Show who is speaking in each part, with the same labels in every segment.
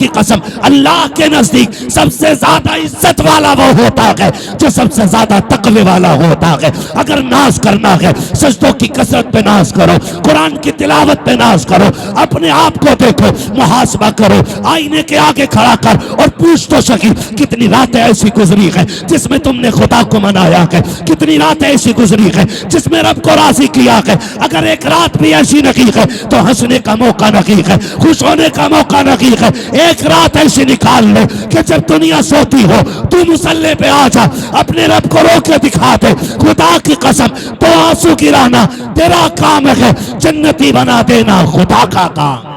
Speaker 1: की कसम, अल्लाह के नजदीक सबसे ज्यादा इज्जत वाला वो होता है जो सबसे ज्यादा तकवे वाला होता है। अगर नाज करना है, सजदों की कसरत पे नाज करो, कुरान की तिलावत पे नाज करो, अपने आप को देखो, मुहासबा करो, आईने के आगे खड़ा कर और पूछ तो सकी कितनी रातें ऐसी गुजरी है जिसमें तुमने खुदा को मनाया है, कितनी रातें ऐसी गुजरी है जिसमें रब को राजी किया है। अगर एक रात भी ऐसी नहीं है तो हंसने का मौका नहीं है, खुश होने का मौका नहीं है। एक रात ऐसी निकाल लो कि जब दुनिया सोती हो तू मुसल्ले पे आ जा, अपने रब को रो के दिखा दे। खुदा की कसम, तो आंसू गिराना तेरा काम है, जन्नती बना देना खुदा का काम।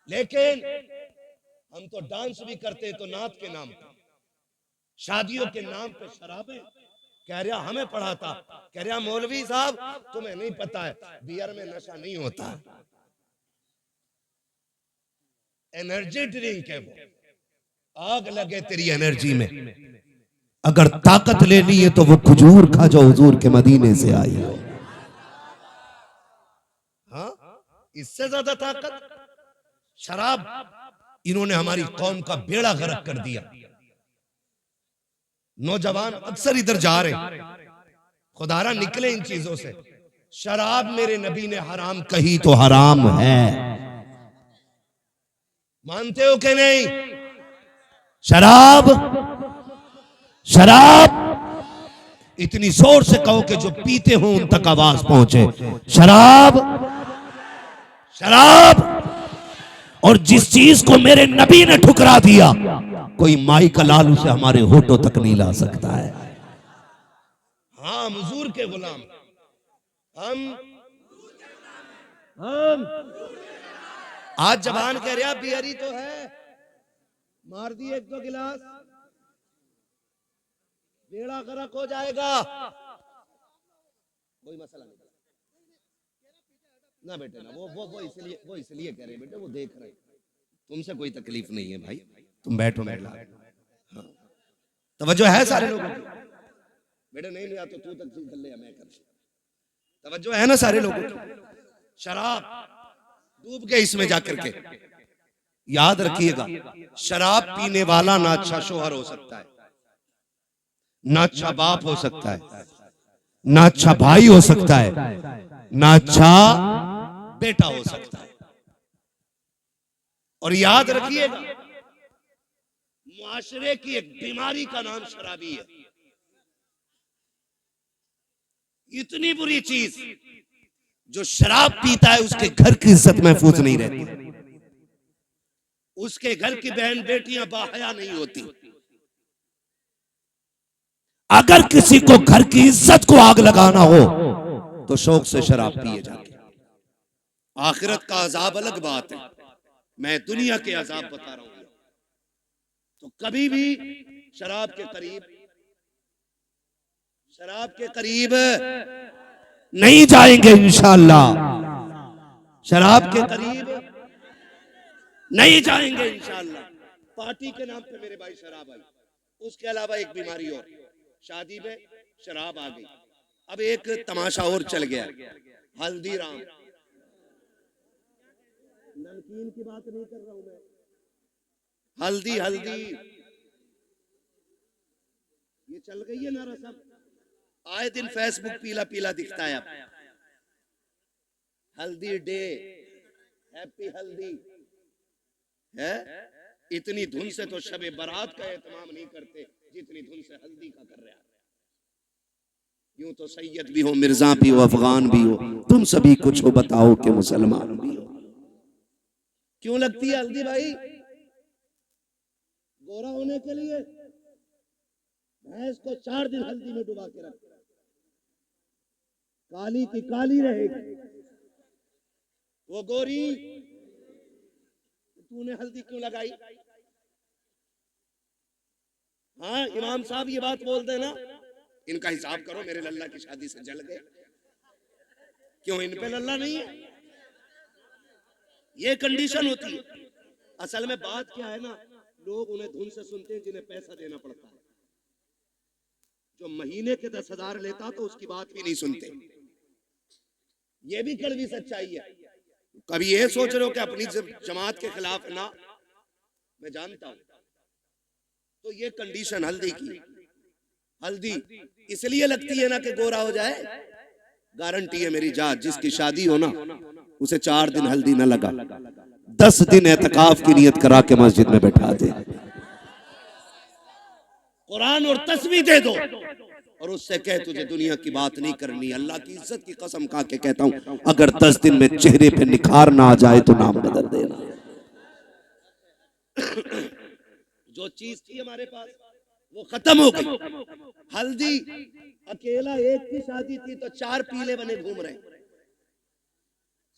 Speaker 2: लेकिन हम तो डांस भी करते तो नात के नाम पे, शादियों के नाम पे शराबें। कह रहा हमें पढ़ाता, कह रहा मौलवी साहब तुम्हें नहीं पता है बियर में नशा नहीं होता, एनर्जी ड्रिंक है वो, आग लगे तेरी एनर्जी में।
Speaker 1: अगर ताकत लेनी है तो वो खजूर खा जो हुजूर के मदीने से आई हो।
Speaker 2: हाँ, इससे ज्यादा ताकत शराब। इन्होंने हमारी कौम का बेड़ा गर्क कर दिया। नौजवान अक्सर इधर जा रहे, खुदारा निकले इन चीजों से। शराब मेरे नबी ने हराम कही
Speaker 1: तो हराम है,
Speaker 2: मानते हो कि नहीं?
Speaker 1: शराब शराब इतनी जोर से कहो कि जो पीते हो उन तक आवाज पहुंचे। शराब शराब, और जिस चीज को मेरे नबी ने ठुकरा दिया कोई माई का लालू से हमारे होठों तक नहीं ला सकता है।
Speaker 2: हाँ, हुजूर के गुलाम हम आज जबान कह रहा बियरी तो है, मार दी एक दो गिलास बेड़ा गर्क हो जाएगा, कोई मसला नहीं। ना बेटे ना, वो इसलिए कह रहे बेटे, वो देख रहे, तुमसे कोई तकलीफ नहीं है भाई, तुम बैठो बैठो। हाँ, तवज्जो है सारे लोगों की? बेटे नहीं लिया तो तू तकलीफ कर ले या मैं कर, तवज्जो है ना सारे लोगों की? शराब डूब गए इसमें जाकर के। याद रखिएगा, शराब पीने वाला ना अच्छा शोहर हो सकता है, ना अच्छा बाप हो सकता है,
Speaker 1: ना अच्छा भाई हो सकता है, ना अच्छा
Speaker 2: बेटा हो सकता है। और याद रखिएगा, मुआशरे की एक बीमारी का नाम शराबी है। इतनी बुरी चीज, जो शराब पीता है उसके घर की इज्जत महफूज नहीं रहती, उसके घर की बहन बेटियां बाहया नहीं होती।
Speaker 1: अगर किसी को घर की इज्जत को आग लगाना हो तो शौक से शराब पिए जाके।
Speaker 2: आखिरत का अजाब अलग बात है, मैं दुनिया के अजाब बता रहा हूं। तो कभी भी शराब के करीब
Speaker 1: नहीं जाएंगे इंशाअल्लाह,
Speaker 2: शराब के करीब नहीं जाएंगे इंशाअल्लाह। पार्टी के नाम पे मेरे भाई शराब आई, उसके अलावा एक बीमारी और, शादी में शराब आ गई। अब एक तमाशा और चल गया, हल्दीराम। नमकीन की बात नहीं कर रहा हूं मैं, हल्दी हल्दी ये चल गई है ना रसम। आए दिन फेसबुक पीला पीला दिखता है। अब हल्दी डे, हैप्पी हल्दी है। इतनी धुन से तो शबे बारात का एहतमाम नहीं करते जितनी धुन से हल्दी का कर रहे हैं। यूं तो सैयद भी हो, मिर्जा भी हो, अफगान भी हो,
Speaker 1: तुम सभी कुछ हो बताओ कि मुसलमान भी हो।
Speaker 2: क्यों लगती है हल्दी भाई? गोरा होने के लिए भैंस को 4 दिन हल्दी में डुबा के रख, काली की काली रहेगी वो गोरी। तूने हल्दी क्यों लगाई? हाँ इमाम साहब ये बात बोल देना, इनका हिसाब करो, मेरे लल्ला की शादी से जल गए। क्यों इन पे लल्ला नहीं है? ये कंडीशन होती है। असल में बात क्या है ना, लोग उन्हें धुन से सुनते हैं जिन्हें पैसा देना पड़ता है। जो महीने के 10,000 लेता तो उसकी बात भी नहीं सुनते। ये भी कड़वी सच्चाई है। कभी ये सोच रहे हो कि अपनी जमात के खिलाफ ना, मैं जानता हूं। तो ये कंडीशन हल्दी की, हल्दी इसलिए लगती है ना कि गोरा हो जाए। गारंटी है मेरी जात, जिसकी शादी हो ना उसे 4 दिन हल्दी ना लगा, 10 दिन एतकाफ की नियत करा के मस्जिद में बैठा दे, कुरान और तस्बीह दे दो और उससे कह तुझे दुनिया की बात नहीं करनी। अल्लाह की इज्जत की कसम खा के कहता हूं, अगर 10 दिन में चेहरे पे निखार ना आ जाए तो नाम बदल देना। जो चीज थी हमारे पास वो खत्म हो गई। हल्दी अकेला एक की शादी थी तो 4 पीले बने घूम रहे,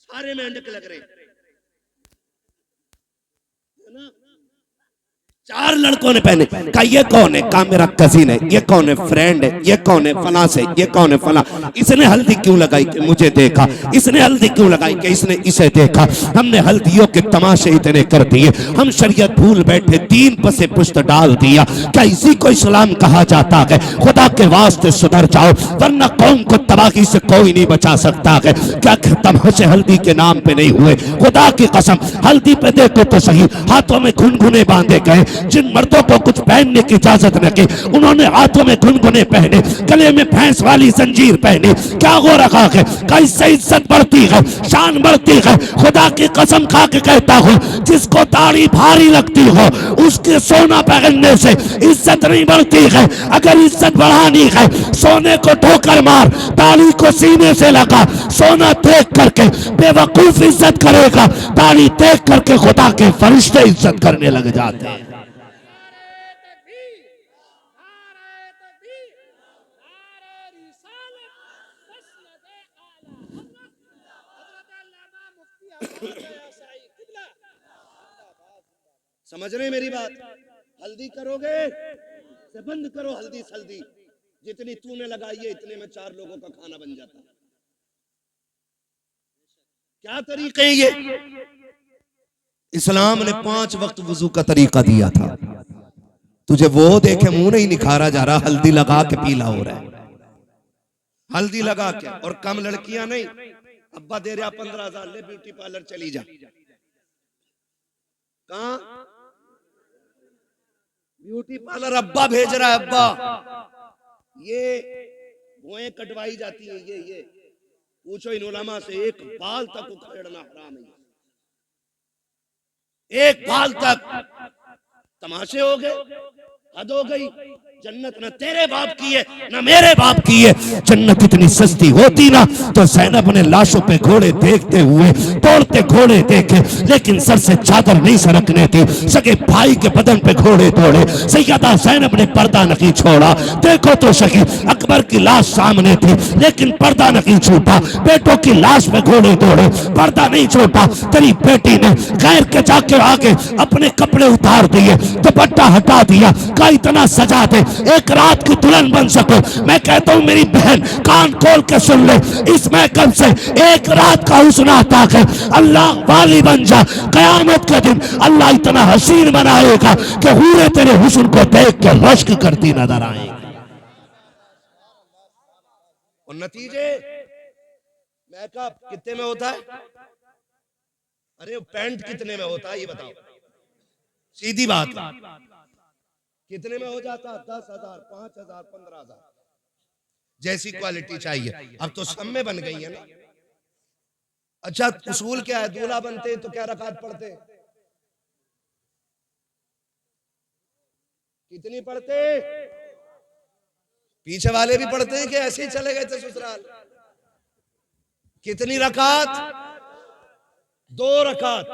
Speaker 2: सारे मेंढक लग रहे है ना। 4 लड़कों ने पहने, कहा ये कौन है? कहा मेरा कजिन है। ये कौन है? फ्रेंड है। ये कौन है? फला से। ये कौन है? फला। इसने हल्दी क्यों लगाई? कि मुझे देखा। इसने हल्दी क्यों लगाई? कि इसने इसे देखा। हमने हल्दियों के तमाशे इतने कर दिए, हम शरीयत भूल बैठे, दीन पसे पुश्त डाल दिया। क्या इसी को इस्लाम कहा जाता है? खुदा के वास्ते सुधर जाओ, वरना कौम को तबाही से कोई नहीं बचा सकता है। क्या तमाशे हल्दी के नाम पे नहीं हुए? खुदा की कसम, हल्दी पे देखो तो सही, हाथों में घुनघुने बांधे गए। जिन मर्दों को कुछ पहनने की इजाजत न की, उन्होंने हाथों में घुनघुने पहने, गले में भैंस वाली जंजीर पहनी। क्या हो रखा है? कैसे इज्जत बढ़ती है, शान बढ़ती है। खुदा की कसम खा के कहता हूँ, जिसको दाढ़ी भारी लगती हो उसके सोना पहनने से इज्जत नहीं बढ़ती है। अगर इज्जत बढ़ानी है, सोने को ठोकर मार, दाढ़ी को सीने से लगा। सोना देख करके बेवकूफ इज्जत करेगा, दाढ़ी देख करके खुदा के फरिश्ते इज्जत करने लग जाते हैं। समझ रहे मेरी बात? हल्दी करोगे से बंद करो हल्दी सल्दी, जितनी तूने लगाई है इतने में 4 लोगों का खाना बन जाता। क्या तरीके हैं ये? इस्लाम ने 5 वक्त वुजू का तरीका दिया था। तुझे वो देखे मुंह नहीं निखारा जा रहा, हल्दी लगा के पीला हो रहा है। हल्दी लगा के, और कम लड़कियां नहीं, अब्बा दे रहा 15,000, ले ब्यूटी पार्लर चली जा। कहां? ब्यूटी पार्लर अब्बा भेज रहा है। अब्बा ये भुएं कटवाई जाती है, ये पूछो इन उलमा से, एक बाल तक उखेड़ना हराम है। एक बाल तक तमाशे हो गए, हद हो गई। जन्नत न तेरे बाप की है न मेरे बाप की है। जन्नत इतनी सस्ती होती ना तो ज़ैनब ने लाशों पे घोड़े देखते हुए दौड़ते घोड़े देखे, लेकिन सर से चादर नहीं सरकने थी। सगे भाई के बदन पे घोड़े दौड़े, सैयदा ज़ैनब ने पर्दा नहीं छोड़ा। देखो तो सही, अकबर की लाश सामने थी लेकिन पर्दा नहीं छूटा। बेटों की लाश पे घोड़े दौड़े, पर्दा नहीं छूटा। तेरी बेटी ने गैर के जाके आगे अपने कपड़े उतार दिए, दुपट्टा हटा दिया। का इतना सजा दे एक रात की दुल्हन बन सको। मैं कहता हूं मेरी बहन कान खोल के सुन ले, इस महकम से एक रात का हुस्न आता है, अल्लाह वाली बन जा। कयामत के दिन अल्लाह इतना हसीन बनाएगा कि हूरें तेरे हुस्न को देख के रश्क करती नजर आएगी। और नतीजे मेकअप कितने में होता है? अरे पैंट कितने में होता है ये बताओ, सीधी बात। कितने में हो जाता? 10,000, 5,000, 15,000, जैसी क्वालिटी चाहिए। अब तो सब में बन गई है ना। अच्छा उसूल क्या है? दूल्हा बनते तो क्या रकात पढ़ते? कितनी पढ़ते? पीछे वाले भी पढ़ते हैं कि ऐसे ही चले गए थे ससुराल? कितनी रकात? 2 रकात।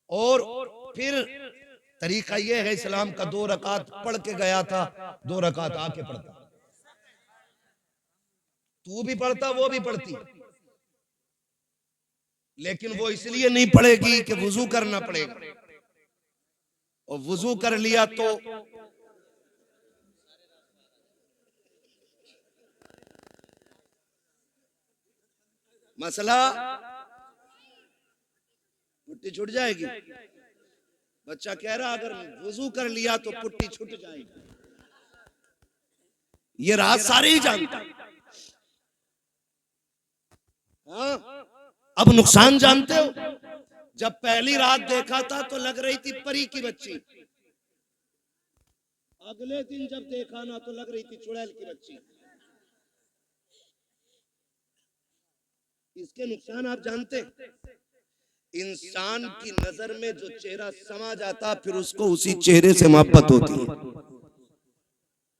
Speaker 2: और फिर तरीका यह है इस्लाम का, 2 रकात पढ़ के गया था, 2 रकात आके पढ़ता। तू भी पढ़ता, वो भी पढ़ती, लेकिन वो इसलिए नहीं पढ़ेगी कि वुजू करना पड़ेगा, और वुजू कर लिया तो मसला पुट्टी छूट जाएगी। बच्चा कह रहा अगर वुजू कर लिया तो पुट्टी छूट जाएगी। ये राज सारे ही जानते हैं। हाँ अब नुकसान जानते हो, जब पहली रात देखा था तो लग रही थी परी की बच्ची, अगले दिन जब देखा ना तो लग रही थी चुड़ैल की बच्ची। इसके नुकसान आप जानते हैं? इंसान की नजर में जो चेहरा समा जाता फिर उसको उसी चेहरे से मोहब्बत होती है,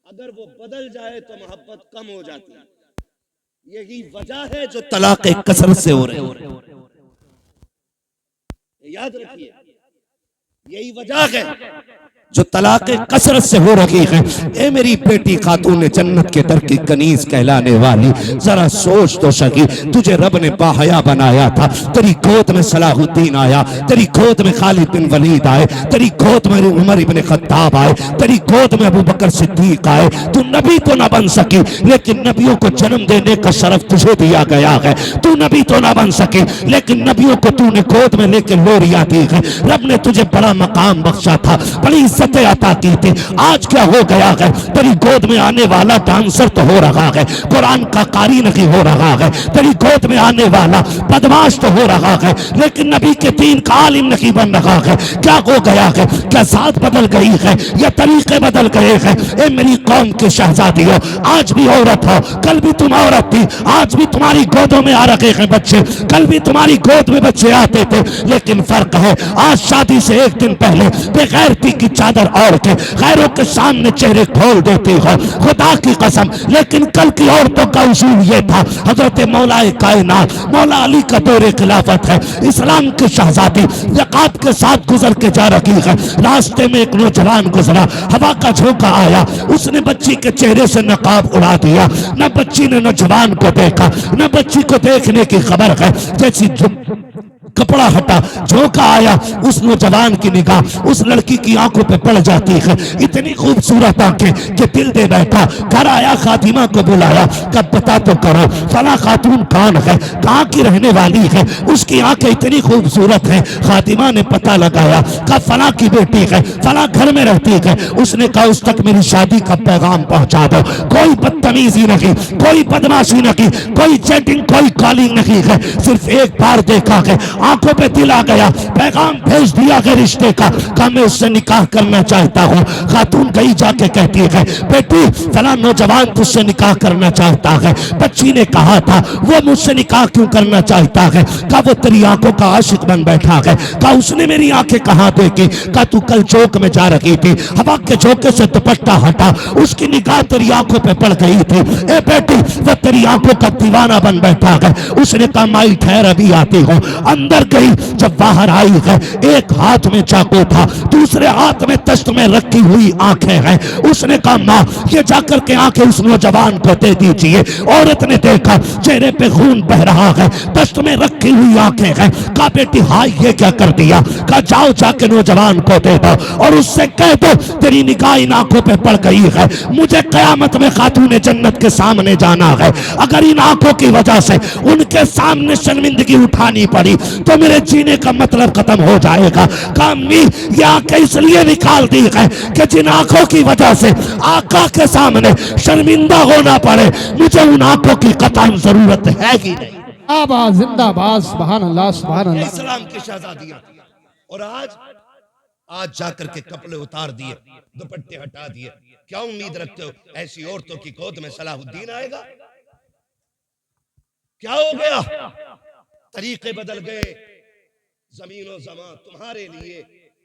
Speaker 2: अगर वो बदल जाए तो मोहब्बत कम हो जाती है। यही वजह है जो तलाक कसरत से हो रही है, याद रखिए, यही वजह है जो तलाक कसरत से हो रही है। ए मेरी बेटी खातून जन्नत के दर की कनीज कहलाने वाली, जरा सोच तो सकी, तुझे रब ने बाहया बनाया था, तेरी गोद में सलाहुद्दीन आया, तेरी गोद में खालिद बिन वलीद आए, तेरी गोद में उमर इब्न खत्ताब आए, तेरी गोद में अबू बकर सिद्दीक आए। तू नबी तो ना बन सकी, लेकिन नबियों को जन्म देने का शरफ तुझे दिया गया है। तू नबी तो ना बन सकी, लेकिन नबियों को तूने गोद में लेकर लोरियां दी है। रब ने तुझे बड़ा मकाम बख्शा था, बड़ी इज्जतें अता की थी। आज क्या हो गया है, तेरी गोद में आने वाला डांसर तो हो रहा है, कुरान का कारी नहीं हो रहा है। तेरी गोद में आने वाला बदमाश तो हो रहा है, लेकिन नबी के दीन का आलिम नहीं बन रहा है। क्या हो गया है, क्या जात बदल गई है या तरीके बदल गए हैं? ए मेरी कौम के शहजादियों, आज भी औरत हो, कल भी तुम औरत थी, आज भी तुम्हारी गोदों में आ रखे हैं बच्चे, कल भी तुम्हारी गोद में बच्चे आते थे, लेकिन फर्क है आज शादी से एक दिन पहले बेगैरती की चादर ओढ़ के गैरों के सामने चेहरे खोल देती हो, खुदा की कसम। लेकिन कल की औरतों का उसूल ये था, हजरत मौलाए कायनात मौला अली का दौरे खिलाफत है, इस्लाम की शहजादी नकाब के साथ गुजर के जा रही है। रास्ते में एक नौजवान गुजरा, हवा का झोंका आया, उसने बच्ची के चेहरे से नकाब उड़ा दिया। न बच्ची ने नौजवान को देखा, न बच्ची को देखने की खबर है। जैसी कपड़ा हटा, झोंका आया, उस नौजवान की निगाह उस लड़की की आंखों पे पड़ जाती है। इतनी खूबसूरत आंखें कि दिल दे बैठा। घर आया, खातिमा को बुलाया, कब बता तो करो फला खातून कौन है, कहाँ की रहने वाली है, उसकी आंखें इतनी खूबसूरत हैं। खातिमा ने पता लगाया, कब फला की बेटी है, फला घर में रहती है। उसने कहा उस तक मेरी शादी का पैगाम पहुंचा दो। कोई बदतमीजी नहीं, कोई बदमाशी नहीं, कोई चैटिंग, कोई कॉलिंग नहीं है, सिर्फ एक बार देखा है, आंखों पे दिल आ गया, पैगाम भेज दिया है रिश्ते का, कहा मैं उससे निकाह करना चाहता हूँ। खातून गई जाके कहती है, बेटी फला नौजवान तुझसे निकाह करना चाहता है। बच्ची ने कहा था वो मुझसे निकाह क्यों करना चाहता है, कहा वो तेरी आंखों का आशिक बन बैठा है। कहा उसने मेरी आंखें कहाँ देखी, कहा तू कल चौक में जा रही थी, हवा के झोंके से दुपट्टा हटा, उसकी निगाह तेरी आंखों पे पड़ गई थी। ए बेटी वो तेरी आंखों का दीवाना बन बैठा है। उसने कहा माई ठहर अभी आती हूँ। अंदर गई, जब बाहर आई है, एक हाथ में चाकू था, दूसरे हाथ में तश्त में रखी हुई आंखें हैं। उसने कहा माँ ये जाकर के आंखें उस नौजवान को दे दीजिए। औरत ने देखा चेहरे पे खून बह रहा है, तश्त में रखी हुई आंखें हैं। कहा बेटी हाय ये क्या कर दिया, कहा जाओ जाके नौजवान को दे दो और उससे कह दो तेरी निगाह इन आंखों पे पड़ गई है, मुझे कयामत में खातून जन्नत के सामने जाना है। अगर इन आंखों की वजह से उनके सामने शर्मिंदगी उठानी पड़ी तो मेरे जीने का मतलब खत्म हो जाएगा। कामी ये आंखें इसलिए निकाल दी है कि जिन आंखों की वजह से आका के सामने शर्मिंदा होना पड़े, मुझे उन आंखों की कतई जरूरत है ही नहीं।
Speaker 3: आबाद जिंदाबाद, सुभान अल्लाह सुभान अल्लाह।
Speaker 2: इस्लाम की शहजादियां, और आज जाकर के कपड़े उतार दिए, दुपट्टे हटा दिए। क्या उम्मीद रखते हो ऐसी औरतों की गोद में सलाहुद्दीन आएगा? क्या हो गया? तरीके बदल गए, जमीनो जमा तुम्हारे लिए,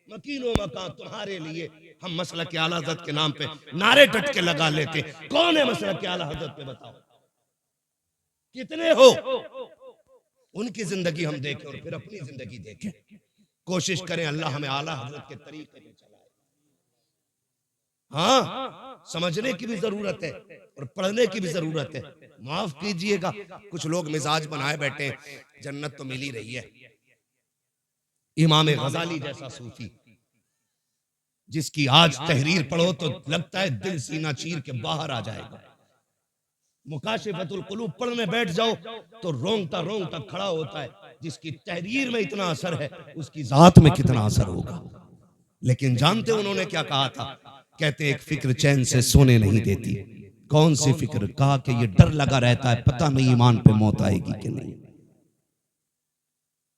Speaker 2: मकीनो मकान तुम्हारे लिए। हम मसलक के आला हज़रत के नाम पे नारे टटके लगा लेते। कौन है मसलक के आला हज़रत पे, बताओ कितने हो? उनकी जिंदगी हम देखें और फिर अपनी जिंदगी देखें। कोशिश करें अल्लाह हमें आला हज़रत के तरीके पे चलाए। हाँ, समझने की भी जरूरत है और पढ़ने की भी जरूरत है। माफ कीजिएगा, कुछ लोग मिजाज बनाए बैठे हैं, जन्नत तो मिल ही रही है। इमाम गजाली जैसा सूफी जिसकी आज तहरीर पढ़ो तो लगता है दिल सीना चीर के बाहर आ जाएगा। मुकाशिफतुल कुलूब पढ़ने बैठ जाओ तो रोंगटा रोंगटा खड़ा होता है। जिसकी तहरीर में इतना असर है उसकी जात में कितना असर होगा। लेकिन जानते उन्होंने क्या कहा था? कहते एक फिक्र चैन से सोने नहीं देती। कौन सी फिक्र? कहा कि ये डर लगा रहता है पता नहीं ईमान पे मौत आएगी कि नहीं।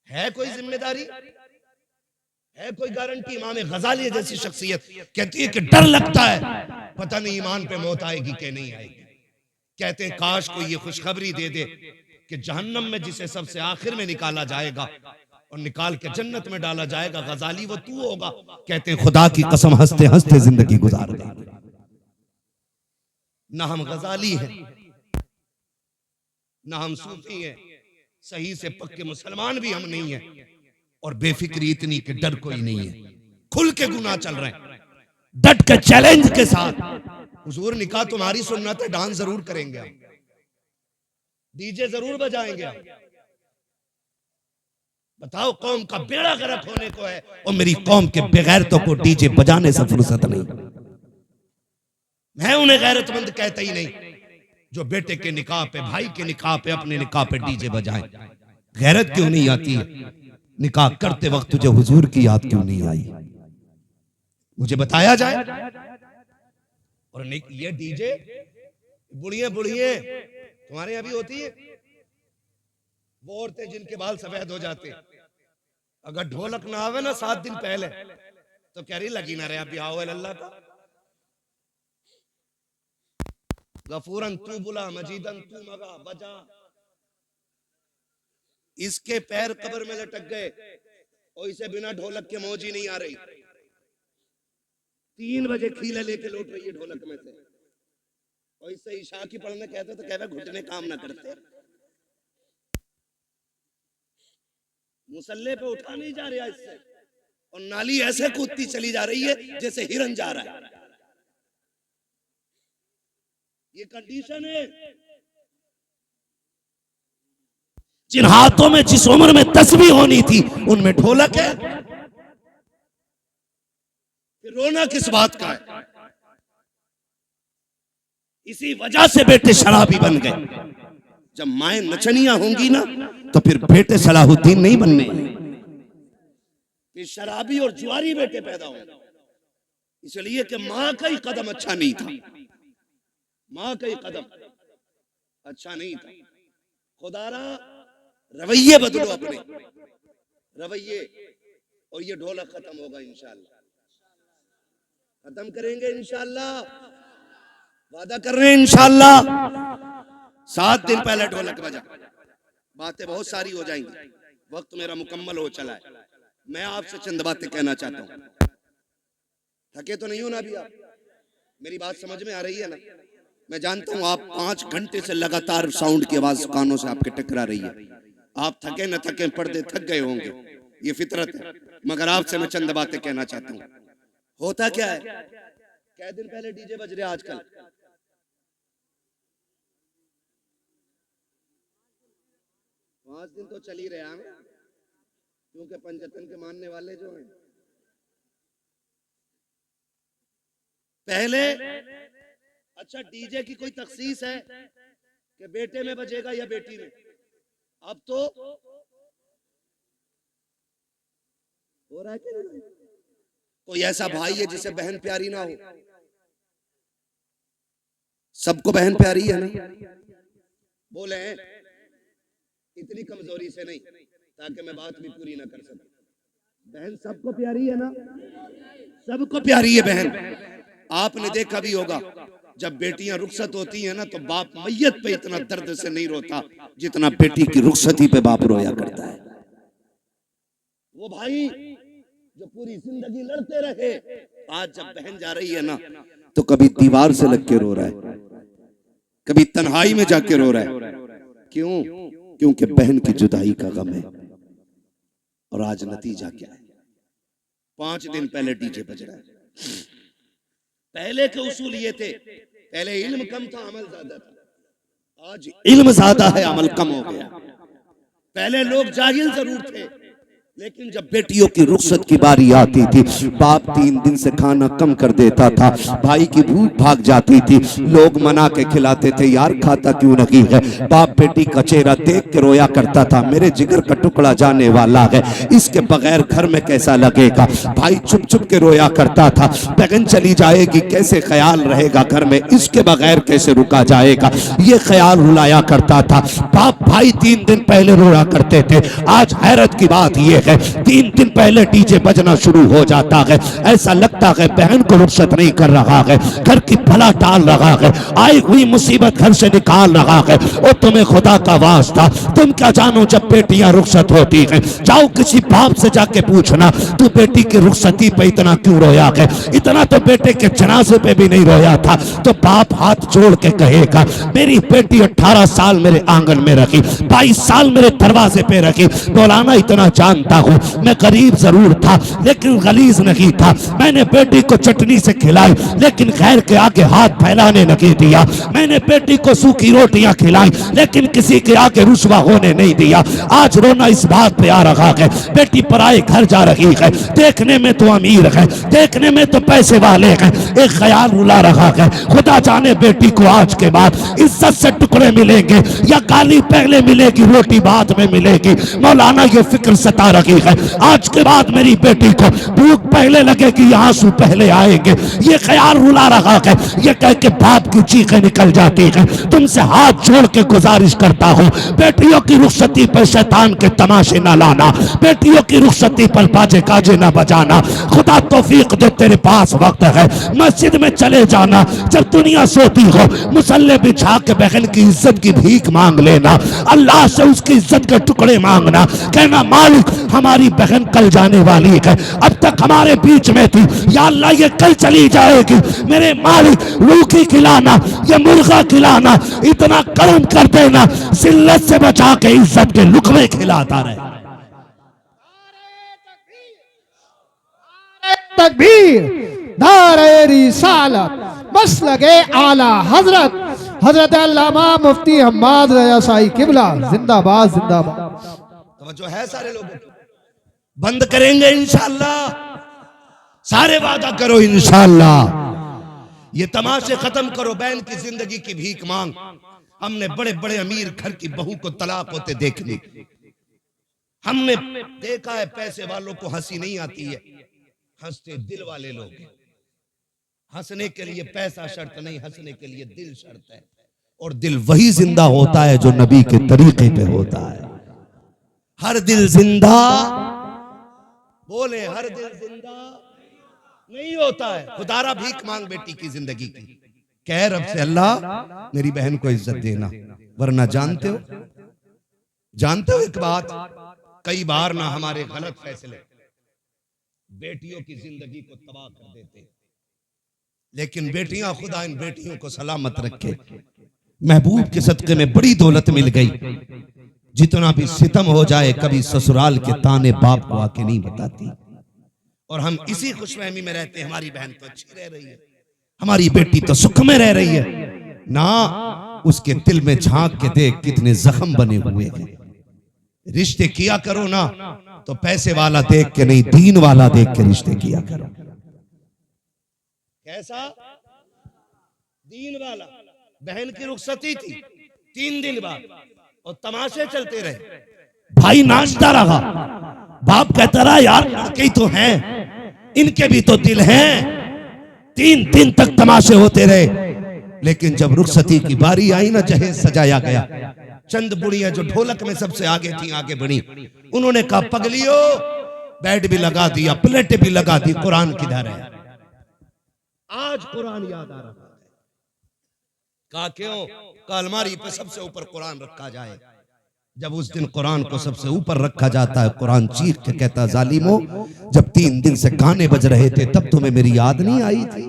Speaker 2: है कोई जिम्मेदारी, है कोई गारंटी? इमाम गजाली जैसी शख्सियत कहती है कि डर लगता है पता नहीं ईमान पे मौत आएगी कि नहीं आएगी। कहते हैं काश कोई ये खुशखबरी दे दे कि जहन्नम में जिसे सबसे आखिर में निकाला जाएगा और निकाल के जन्नत में डाला जाएगा, गजाली वो तू होगा। कहते हैं खुदा की कसम हंसते हंसते जिंदगी गुजार गई। ना हम गजाली हैं, ना हम सूफी हैं, सही से पक्के मुसलमान भी हम नहीं हैं, और बेफिक्री इतनी कि डर कोई नहीं है। खुल के गुनाह चल रहे हैं, डट के चैलेंज के साथ। हुजूर निकाह तुम्हारी सुन्नत है, डांस जरूर करेंगे हम, डीजे जरूर बजाएंगे हम। बताओ कौम का बेड़ा गर्क होने को है और मेरी कौम के बेगैरतों को डीजे बजाने से फुर्सत नहीं। मैं उन्हें गैरतमंद कहता ही नहीं जो बेटे के निकाह पे, भाई के निकाह पे, अपने निकाह पे डीजे बजाएं। गैरत क्यों नहीं आती है? निकाह करते वक्त तुझे हुजूर की याद क्यों नहीं आई? मुझे बताया जाए। और ये डीजे बुढ़िए बुढ़िए तुम्हारे यहां भी होती है, वो औरतें जिनके बाल सफेद हो जाते, अगर ढोलक ना आवे ना 7 दिन पहले तो कह रही लगी ना रहे ब्याह अल्लाह का। गफूरन तू बुला, मजीदन तू मगा बजा। इसके पैर कब्र में लटक गए और इसे बिना ढोलक के मौज ही नहीं आ रही। 3 बजे खीले लेके लौट रही है ढोलक में से, और इससे ईशा की पढ़ने कहते तो कहते घुटने काम ना करते। मुसल्ले पे उठा नहीं जा रहा इससे, और नाली ऐसे कूदती चली जा रही है जैसे हिरन जा रहा है। ये कंडीशन है।
Speaker 1: जिन हाथों में जिस उम्र में तस्बीह होनी थी उनमें ढोलक है,
Speaker 2: फिर रोना किस बात का है?
Speaker 1: इसी वजह से बेटे शराबी बन गए।
Speaker 2: जब माएं नचनियां होंगी ना तो फिर बेटे सलाहुद्दीन नहीं बनने, फिर शराबी और जुआरी बेटे पैदा होंगे। इसलिए कि मां का ही कदम अच्छा नहीं था, मां का ही कदम अच्छा नहीं था। खुदारा रवैये बदलो, अपने रवैये, और ये ढोलक खत्म होगा इंशाअल्लाह। खत्म करेंगे इंशाअल्लाह, वादा कर रहे हैं इंशाअल्लाह। 7 दिन पहले ढोलक बजा। बातें बहुत सारी हो जाएंगी, वक्त मेरा मुकम्मल हो चला है। मैं आपसे चंद बातें कहना चाहता हूं। थके तो नहीं हो ना अभी आप? मेरी बात समझ में आ रही है ना? मैं जानता हूं आप 5 घंटे से लगातार साउंड की आवाज कानों से आपके टकरा रही है। आप थके न थके, पर्दे थक गए होंगे, ये फितरत है। मगर आपसे मैं चंद बातें कहना चाहता हूं। होता क्या है, क्या दिन पहले डीजे बज रहे आजकल? 5 दिन तो चल ही रहे हैं, क्योंकि पंचतन के मानने वाले जो हैं पहले। अच्छा, डीजे की कोई तखसीस है कि बेटे में बजेगा या बेटी में? अब तो हो रहा है कि नहीं? कोई ऐसा भाई है जिसे बहन प्यारी ना हो? सबको बहन प्यारी है ना? बोले इतनी कमजोरी से नहीं, ताकि मैं बात भी पूरी ना कर सकूं। बहन सबको प्यारी है ना? सबको प्यारी है बहन। आपने देखा भी होगा जब बेटियां रुखसत होती हैं ना तो बाप मैयत पे इतना दर्द से नहीं रोता जितना बेटी की रुखसती पे बाप रोया करता है। वो भाई जो पूरी जिंदगी लड़ते रहे, आज जब बहन जा रही है ना तो कभी दीवार से लग के रो रहा है, कभी तन्हाई में जाके रो रहा है। क्यों? क्योंकि बहन की जुदाई का गम है। और आज नतीजा क्या है? 5 दिन पहले डीजे बज रहा है। पहले के उसूल ये थे, पहले इल्म कम था अमल ज्यादा था। आज इल्म ज्यादा है अमल कम हो गया। पहले लोग जाहिल जरूर थे, लेकिन जब बेटियों की रुखसत की बारी आती थी, बाप 3 दिन से खाना कम कर देता था, भाई की भूख भाग जाती थी, लोग मना के खिलाते थे, यार खाता क्यों नहीं है। बाप बेटी का चेहरा देख के रोया करता था, मेरे जिगर का टुकड़ा जाने वाला है, इसके बगैर घर में कैसा लगेगा। भाई चुप चुप के रोया करता था, बहन चली जाएगी कैसे ख्याल रहेगा घर में, इसके बगैर कैसे रुका जाएगा, ये ख्याल रुलाया करता था। बाप भाई 3 दिन पहले रोया करते थे। आज हैरत की बात यह है 3 दिन पहले डीजे बजना शुरू हो जाता है, ऐसा लगता है बहन को रुखसत नहीं कर रहा है, घर की भला टाल रहा है, आई हुई मुसीबत घर से निकाल रहा है। और तुम्हें खुदा का वास्ता, तुम क्या जानो जब बेटियां रुखसत होती हैं, जाओ किसी बाप से जाके पूछना तू बेटी की रुखसती पे इतना क्यों रोया है, इतना तो बेटे के जनाजे पे भी नहीं रोया था। तो बाप हाथ जोड़ के कहेगा मेरी बेटी 18 साल मेरे आंगन में रखी, 22 साल मेरे दरवाजे पे रखी। मौलाना इतना जानता हूँ मैं गरीब जरूर था लेकिन गलीज नहीं था, मैंने बेटी को चटनी से खिलाई लेकिन खैर के आगे हाथ फैलाने नहीं दिया, मैंने बेटी को सूखी रोटियां खिलाई लेकिन किसी के आगे रुसवा होने नहीं दिया। आज रोना इस बात पे आ रहा है बेटी पराए घर जा रही है, देखने में तो अमीर है, देखने में तो पैसे वाले हैं, एक ख्याल रुला रहा है खुदा जाने बेटी को आज के बाद इज्जत से टुकड़े मिलेंगे या गाली पहले मिलेगी रोटी बाद में मिलेगी। मौलाना ये फिक्र सता रही है आज के बाद मेरी बेटी को भूख पहले लगेगी या आंसू पहले आएंगे, ये ख्याल रुला रहा है। ये कह के बाप की चीखें निकल जाती हैं। तुमसे हाथ जोड़ के गुजारिश करता हूँ बेटियों की रुखसती पर शैतान के तमाशे ना लाना, बेटियों की रुखसती पर बाजे काजे ना बजाना। खुदा तौफीक दे तेरे पास वक्त है, मस्जिद में चले जाना, जब दुनिया सोती हो मुसल्ले बिछा के बहन की इज्जत की भीख मांग लेना, अल्लाह से उसकी इज्जत के टुकड़े मांगना, कहना मालिक हमारी बहन कल जाने वाली है, अब तक हमारे बीच में थी, या अल्लाह ये कल चली जाएगी, मेरे मालिक रूखी खिलाना या मुर्गा खिलाना, इतना करम कर देना जिल्लत से बचा के इज्जत के लुकमे खिलाता रहे।
Speaker 3: तकबीर, नारे रिसालत, मसलके आला हजरत हजरत अल्लामा मुफ्ती हम्माद रजा शाही किबला जिंदाबाद जिंदाबाद।
Speaker 2: तवज्जो है सारे लोगों की? बंद करेंगे इंशाअल्लाह, सारे वादा करो इंशाअल्लाह। ये तमाशे खत्म करो, बहन की जिंदगी की भीख मांग। हमने बड़े बड़े अमीर घर की बहू को तलाक होते देख ली, हमने देखा है पैसे वालों को हंसी नहीं आती है, हंसते दिल वाले लोग हैं। हंसने के लिए पैसा शर्त नहीं, हंसने के लिए दिल शर्त है, और दिल वही जिंदा होता है जो नबी के तरीके पे होता है। हर दिल जिंदा, बोले हर दिल जिंदा नहीं होता है। खुदारा भीख मांग बेटी की जिंदगी की, कह रब से अल्लाह मेरी बहन को इज्जत देना, वरना जानते हो एक बात, कई बार ना हमारे गलत फैसले बेटियों की जिंदगी को तबाह कर देते, लेकिन बेटियां खुदा इन बेटियों को सलामत रखे। महबूब के सदके में बड़ी दौलत मिल गई, जितना भी सितम हो जाए कभी ससुराल के ताने बाप को आके नहीं बताती, और हम इसी खुशफहमी में रहते हैं हमारी बहन तो अच्छी रह रही है, हमारी बेटी तो सुख में रह रही है ना। उसके दिल में झांक के देख कितने जख्म बने हुए हैं। रिश्ते किया करो ना तो पैसे वाला देख के नहीं, दीन वाला देख के रिश्ते किया करो। कैसा दीन वाला? बहन की रुखसती थी 3 दिन बाद और तमाशे चलते रहे, भाई नाचता रहा, बाप कहता रहा यार लड़के तो हैं, इनके भी तो दिल हैं। 3 दिन तक तमाशे होते रहे, लेकिन जब रुखसती की बारी आई ना, जहेज सजाया गया, चंद बुढ़ियां जो ढोलक में सबसे आगे थी आगे बढ़ी, उन्होंने कहा पगलियो बेड भी लगा दिया, प्लेटें भी लगा दी, कुरान किधर है? आज कुरान याद आ रहा है। कहा क्यों? कहा अलमारी पे सबसे ऊपर कुरान रखा जाए। जब उस दिन कुरान को सबसे ऊपर रखा जाता है, कुरान चीख के कहता जालिमो, जब 3 दिन से गाने बज रहे थे तब तुम्हें मेरी याद नहीं आई थी?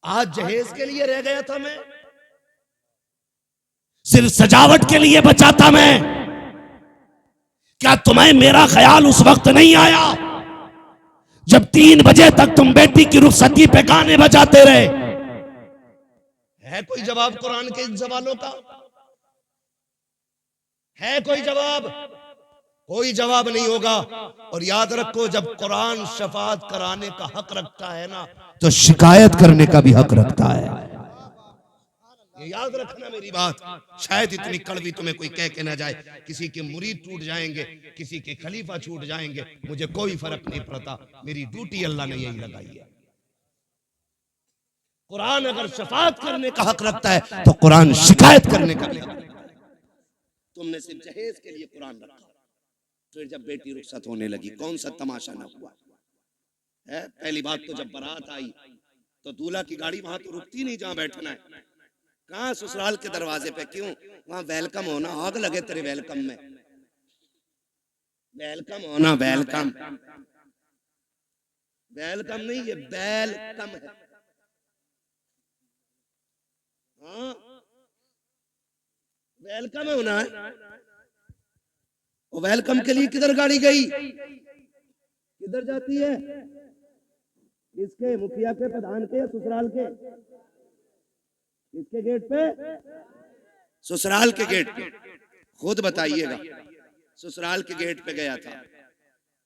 Speaker 2: आज जहेज के लिए रह गया था मैं, सिर्फ सजावट के लिए बचा था मैं। क्या तुम्हें मेरा ख्याल उस वक्त नहीं आया जब 3 बजे तक तुम बेटी की रुखसती पे गाने बजाते रहे? है कोई जवाब कुरान के इन सवालों का? है कोई जवाब? कोई जवाब नहीं होगा। और याद रखो, जब कुरान शफाअत कराने का हक रखता है ना,
Speaker 1: तो शिकायत करने का भी हक रखता है।
Speaker 2: ये याद रखना मेरी बात। शायद इतनी कड़वी तुम्हें कोई कह के ना जाए, किसी के मुरीद टूट जाएंगे, किसी के खलीफा छूट जाएंगे, मुझे कोई फर्क नहीं पड़ता। मेरी ड्यूटी अल्लाह ने यही लगाई है। कुरान अगर शफाअत करने का हक रखता है
Speaker 1: तो कुरान शिकायत करने का भी हक रखता है।
Speaker 2: तुमने सिर्फ जहेज के लिए कुरान रखा, फिर जब बेटी रुखसत होने लगी कौन सा तमाशा ना हुआ है। पहली बात तो जब बारात आई तो दूल्हा की गाड़ी वहां तो रुकती नहीं जहां बैठना है, कहां ससुराल के दरवाजे पे, क्यों? वहां वेलकम होना, आग लगे तेरे वेलकम में। वेलकम होना, वेलकम, वेलकम नहीं, ये वेलकम है। हाँ, वेलकम होना है। और वेलकम के लिए किधर गाड़ी गई, किधर जाती है? किसके? मुखिया के, प्रधान के, ससुराल के? किसके गेट पे? ससुराल के गेट पे। खुद बताइएगा, ससुराल के गेट पे गया था,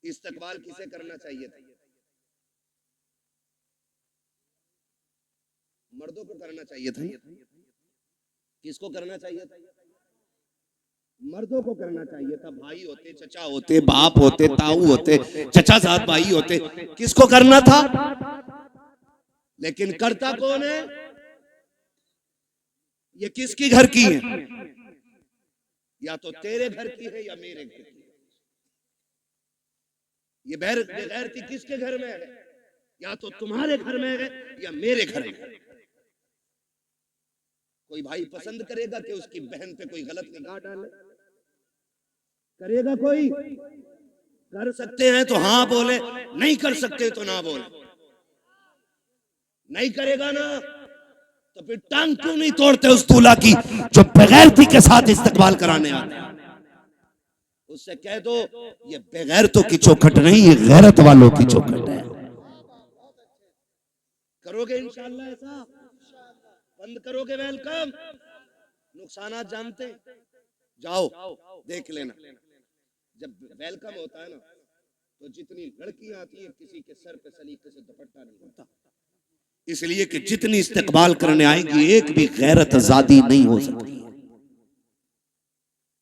Speaker 2: इस्तकबाल किसे करना चाहिए था? मर्दों को करना चाहिए था। किसको करना चाहिए था? मर्दों को करना चाहिए था। भाई होते, चचा होते, बाप होते, ताऊ होते, चचा साथ भाई होते, किसको करना था? लेकिन करता कौन है? ये किसकी घर की है? या तो तेरे घर की है या मेरे घर की है। ये बेगैरती किसके घर में है? या तो तुम्हारे घर में है या मेरे घर में है। कोई भाई पसंद करेगा कि उसकी बहन पे कोई गलत निगाह डाले? करेगा कोई? कर सकते हैं तो हाँ बोले, नहीं कर सकते तो ना बोले। नहीं करेगा ना तो फिर टांग क्यों नहीं तोड़ते उस दूल्हा की
Speaker 1: जो बेगैरती के साथ इस्तकबाल कराने आते हैं।
Speaker 2: उससे कह दो ये बेगैरतों की
Speaker 1: चौखट नहीं, ये गैरत वालों की चौखट है।
Speaker 2: करोगे इंशाअल्लाह ऐसा? बंद करोगे वेलकम? नुकसानात जानते? जाओ देख लेना। जब वेलकम होता है ना तो जितनी लड़कियां आती हैं किसी के सर पे सलीके से दुपट्टा नहीं होता, इसलिए कि जितनी इस्तकबाल करने आएंगी एक भी गैरत आजादी नहीं हो सकती।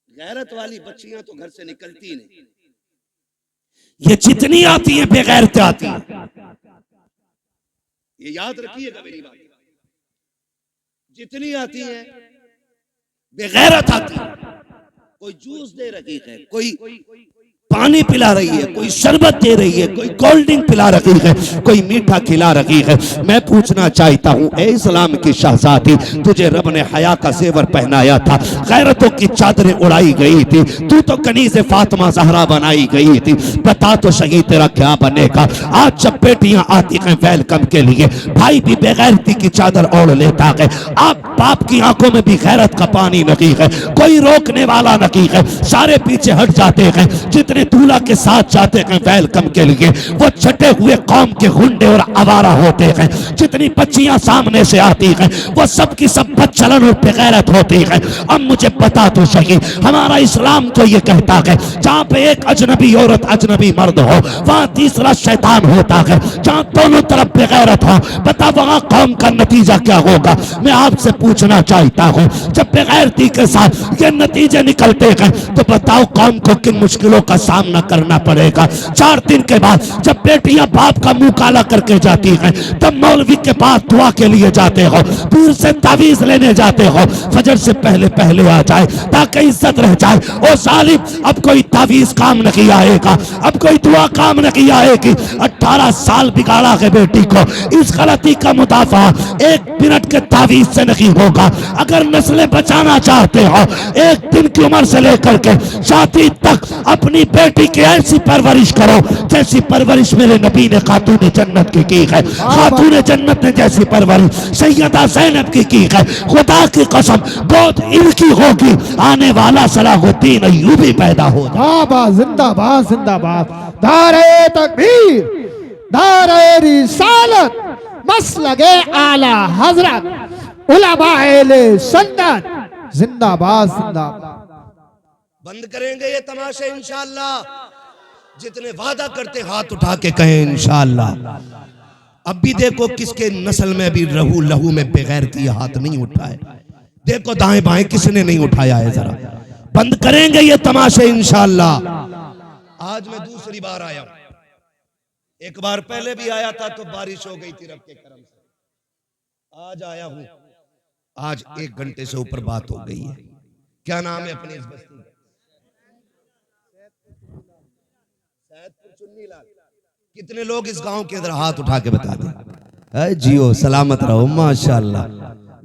Speaker 2: गैरत वाली बच्चियां तो घर से निकलती नहीं।
Speaker 1: ये जितनी आती है बेगैरत आती है।
Speaker 2: ये याद रखिएगा मेरी बात। जितनी आती है बेगैरत आती है। कोई जूस दे रही है, कोई
Speaker 1: पानी पिला रही है, कोई शरबत दे रही है, कोई कोल्ड ड्रिंक पिला रही है, कोई मीठा खिला रही है। मैं पूछना चाहता हूँ, ए इस्लाम की शहजादी, तुझे रब ने हया का जेवर पहनाया था, गैरतों की चादरें उड़ाई गई थी, तू तो कनीज़े फातिमा ज़हरा बनाई गई थी। बता तो सही तेरा क्या बनेगा? आज जब बेटियां आती हैं वेलकम के लिए, भाई भी बेगैरती की चादर ओढ़ लेता है। आप बाप की आंखों में भी गैरत का पानी नहीं है, कोई रोकने वाला नहीं है, सारे पीछे हट जाते हैं। जितने दूल्हा के साथ जाते हैं वेलकम के लिए वो छटे हुए कौम के गुंडे और आवारा होते हैं। जितनी बच्चियां सामने से आती हैं वो सब की सब बदचलन और बेगैरत होती हैं। अब मुझे बता तो सही, हमारा इस्लाम तो ये कहता है जहाँ पे एक अजनबी औरत अजनबी मर्द हो वहाँ तीसरा शैतान होता है। जहाँ दोनों तरफ बेगैरत हो, बता वहाँ कौम का नतीजा क्या होगा? मैं आपसे पूछना चाहता हूँ, जब बेगैरती के साथ ये नतीजे निकलते हैं तो बताओ कौम को किन मुश्किलों का सामना करना पड़ेगा। 4 दिन के बाद जब बेटियां बाप का मुंह काला करके जाती हैं तब मौलवी के पास दुआ के लिए जाते हो, पीर से तावीज लेने जाते हो, फजर से पहले पहले आ जाए ताकि इज्जत रह जाए। ओ जालिम, अब कोई तावीज काम नहीं आएगा, अब कोई दुआ काम नहीं आएगी। 18 साल बिगाड़ा है बेटी को, इस गलती का मुदाफा 1 मिनट के तावीज से नहीं होगा। अगर नस्लें बचाना चाहते हो 1 दिन की उम्र से लेकर के शादी तक अपनी बेटी की ऐसी परवरिश करो जैसी परवरिश मेरे नबी ने खातून जन्नत की है। खातून जन्नत ने जैसी परवरिश सैयदा ज़ैनब की है। खुदा की कसम बहुत इनकी होगी, आने वाला सलाहुद्दीन अय्यूबी पैदा होगा।
Speaker 3: जिंदाबाद जिंदाबाद। नारे तकबीर, नारे रिसालत, मसलगे आला हजरत, उलमाए सुन्नत, जिंदाबाद जिंदाबाद।
Speaker 2: बंद करेंगे ये तमाशे इंशाअल्लाह। जितने वादा करते हाथ उठा के कहें इंशाअल्लाह। अब भी देखो किसके नस्ल में भी रहू लहू में बेगैरती हाथ नहीं उठाए। देखो दाएं बाएं किसने नहीं उठाया है, जरा बंद करेंगे ये तमाशे इंशाअल्लाह। आज मैं दूसरी बार आया हूं, एक बार पहले भी आया था तो बारिश हो गई थी रब के करम से। आज आया हूं, आज 1 घंटे से ऊपर बात हो गई है। क्या नाम है अपनी इस बस्ती का? सैदपुर चुन्नीलाल। कितने लोग इस गांव के अंदर हाथ उठा के बता दें। जियो सलामत रहो माशाअल्लाह।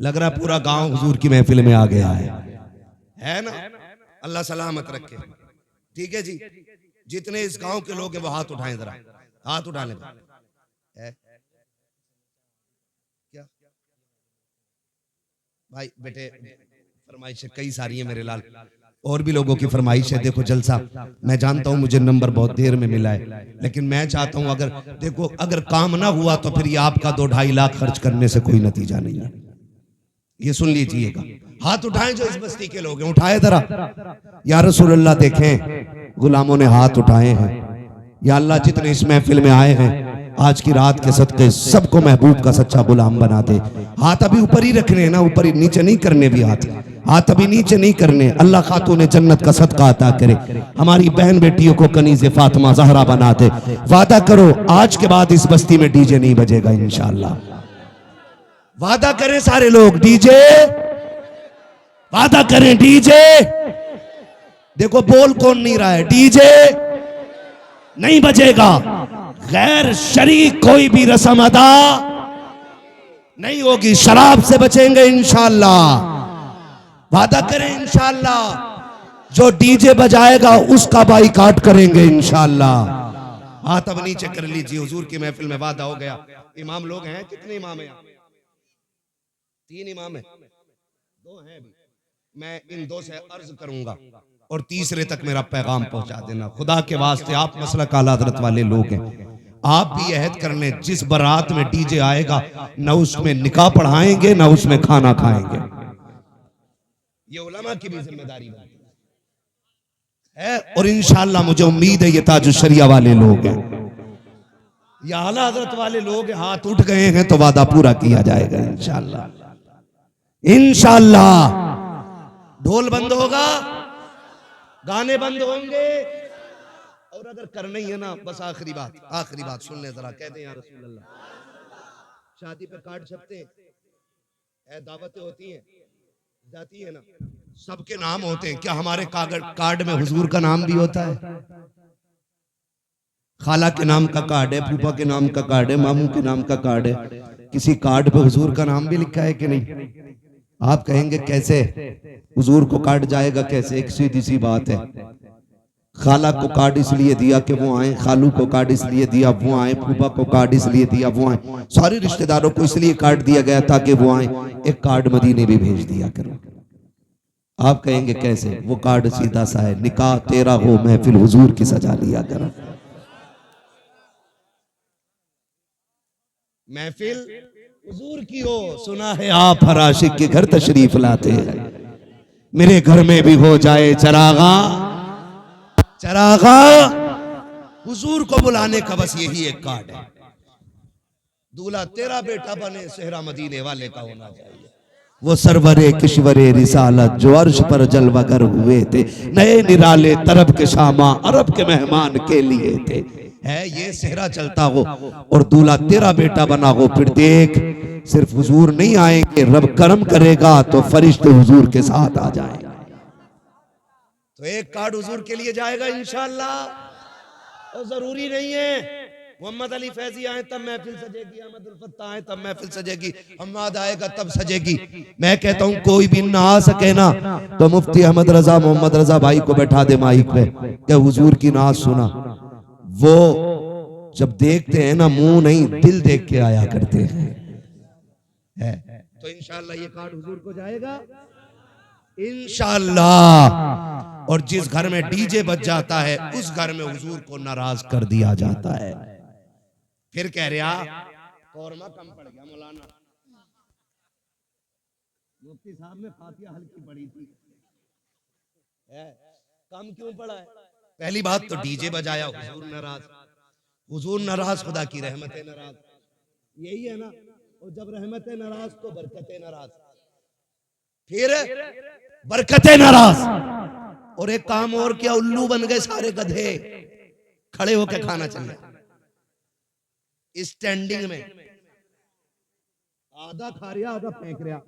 Speaker 2: लग रहा पूरा गांव हुजूर की महफिल में आ गया है ना? अल्लाह सलामत रखे। ठीक है जी, जितने इस गांव के लोग हैं वो हाथ उठाएं, जरा हाथ उठाने क्या भाई बेटे, फरमाइशें कई सारी है मेरे लाल, और भी लोगों की फरमाइश है। देखो जलसा, मैं जानता हूं मुझे नंबर बहुत देर में मिला है, लेकिन मैं चाहता हूं अगर देखो अगर काम ना हुआ तो फिर ये आपका 2-2.5 लाख खर्च करने से कोई नतीजा नहीं है। ये सुन लीजिएगा। हाथ उठाएं जो इस बस्ती के लोग हैं, उठाए जरा। या रसूल अल्लाह, देखें गुलामों ने हाथ उठाए हैं। या अल्लाह, जितने इस महफिल में आए हैं आज की रात के सदके सबको महबूब का सच्चा गुलाम बना दे। हाथ अभी ऊपर ही रखने हैं ना, ऊपर ही, नीचे नहीं करने भी हाथ अभी नीचे नहीं करने। अल्लाह खातून जन्नत का सदका अता करे, हमारी बहन बेटियों को कनीज़े फातिमा ज़हरा बना दे। वादा करो आज के बाद इस बस्ती में डीजे नहीं बजेगा इंशाअल्लाह। वादा करें सारे लोग, डीजे वादा करें, डीजे। देखो बोल कौन नहीं रहा है, डीजे नहीं बजेगा। गैर शरीक कोई भी रस्म अदा नहीं होगी। शराब से बचेंगे इंशाअल्लाह। वादा करें इंशाअल्लाह। जो डीजे बजाएगा उसका बाइकाट करेंगे इंशाअल्लाह। हाथ अब नीचे कर लीजिए, हुजूर की महफिल में वादा हो गया। इमाम लोग हैं, कितने इमाम हैं? 3 इमाम हैं, 2 हैं अभी। मैं इन 2 से अर्ज करूंगा और तीसरे तक मेरा पैगाम पहुंचा देना। खुदा के वास्ते आप मसलक आला हज़रत वाले लोग हैं, आप भी अहद कर लें जिस बारात में डीजे आएगा न उसमें निकाह पढ़ाएंगे न उसमें खाना खाएंगे। ये उलमा की भी जिम्मेदारी है। और इंशाअल्लाह मुझे उम्मीद है ये ताजुश शरिया वाले लोग हैं, या आला हज़रत वाले लोग हाथ उठ गए हैं तो वादा पूरा किया जाएगा इंशाअल्लाह। इंशाअल्लाह ढोल बंद होगा, गाने बंद होंगे। और अगर करना ही है ना, बस आखिरी बात सुन ले जरा, कहते हैं या रसूल अल्लाह। शादी पे कार्ड छपते हैं, दावतें होती हैं, जाती है ना, सबके नाम होते हैं। क्या हमारे कार्ड में हुजूर का नाम भी होता है? खाला के नाम का कार्ड है, फूफा के नाम का कार्ड है, मामू के नाम का कार्ड है, किसी कार्ड पे हुजूर का नाम भी लिखा है कि नहीं? आप कहेंगे कैसे हुजूर को कार्ड जाएगा कैसे? एक सीधी सी बात है, खाला को कार्ड इसलिए दिया कि वो आए, खालू को कार्ड इसलिए दिया वो आए, फूफा को कार्ड इसलिए दिया वो आए, सारे रिश्तेदारों को इसलिए कार्ड दिया गया ताकि वो आए। एक कार्ड मदीने भी भेज दिया करो। आप कहेंगे कैसे? वो कार्ड सीधा सा है, निकाह तेरा हो महफिल हुजूर की सजा लिया करो। महफिल हुजूर की हो। सुना है आप हर आशिक के घर तशरीफ लाते हैं, मेरे घर में भी हो जाए चरागा। हुजूर को बुलाने का बस यही एक कार्ड है। दूल्हा तेरा बेटा बने, सेहरा मदीने वाले का होना चाहिए। वो सरवरे किश्वरे रिसालत जो अर्श पर जलवागर हुए थे, नए निराले तरब के शामा अरब के मेहमान के लिए थे। है ये सेहरा चलता हो और दूल्हा तेरा बेटा बना हो, फिर देख सिर्फ हुजूर नहीं आएंगे, रब करम करेगा तो फरिश्ते हुजूर के साथ आ जाएंगे। तो एक कार्ड हुजूर के लिए जाएगा इंशाअल्लाह। और जरूरी नहीं है मोहम्मद अली फैजी आए तब महफिल सजेगी, अहमद उल फत्ता आए तब महफिल सजेगी, हम्माद आएगा तब सजेगी। मैं कहता हूं कोई भी ना आ सके ना तो मुफ्ती अहमद रजा मोहम्मद रजा भाई को बैठा दे माइक पे कि हुजूर की नाज सुना। वो जब देखते हैं ना, मुंह नहीं दिल देख के आया करते हैं। तो इंशाअल्लाह ये कार्ड हुजूर को जाएगा इंशाअल्लाह। और जिस घर में डीजे बज जाता है उस घर में हुजूर को नाराज कर दिया जाता है। फिर कह रहा कौरमा कम पड़ गया मौलाना, मुफ्ती साहब ने फातिहा हल्की पड़ी थी। काम क्यों पड़ा है? पहली बात तो डीजे बजाया, हुजूर नाराज, खुदा की रहमतें नाराज, यही है ना। और जब रहमतें नाराज तो बरकतें नाराज, फिर बरकतें नाराज। और एक काम और किया, उल्लू बन गए सारे गधे, खड़े होकर खाना चल रहा स्टैंडिंग में, आधा खा रहा आधा फेंक रहा।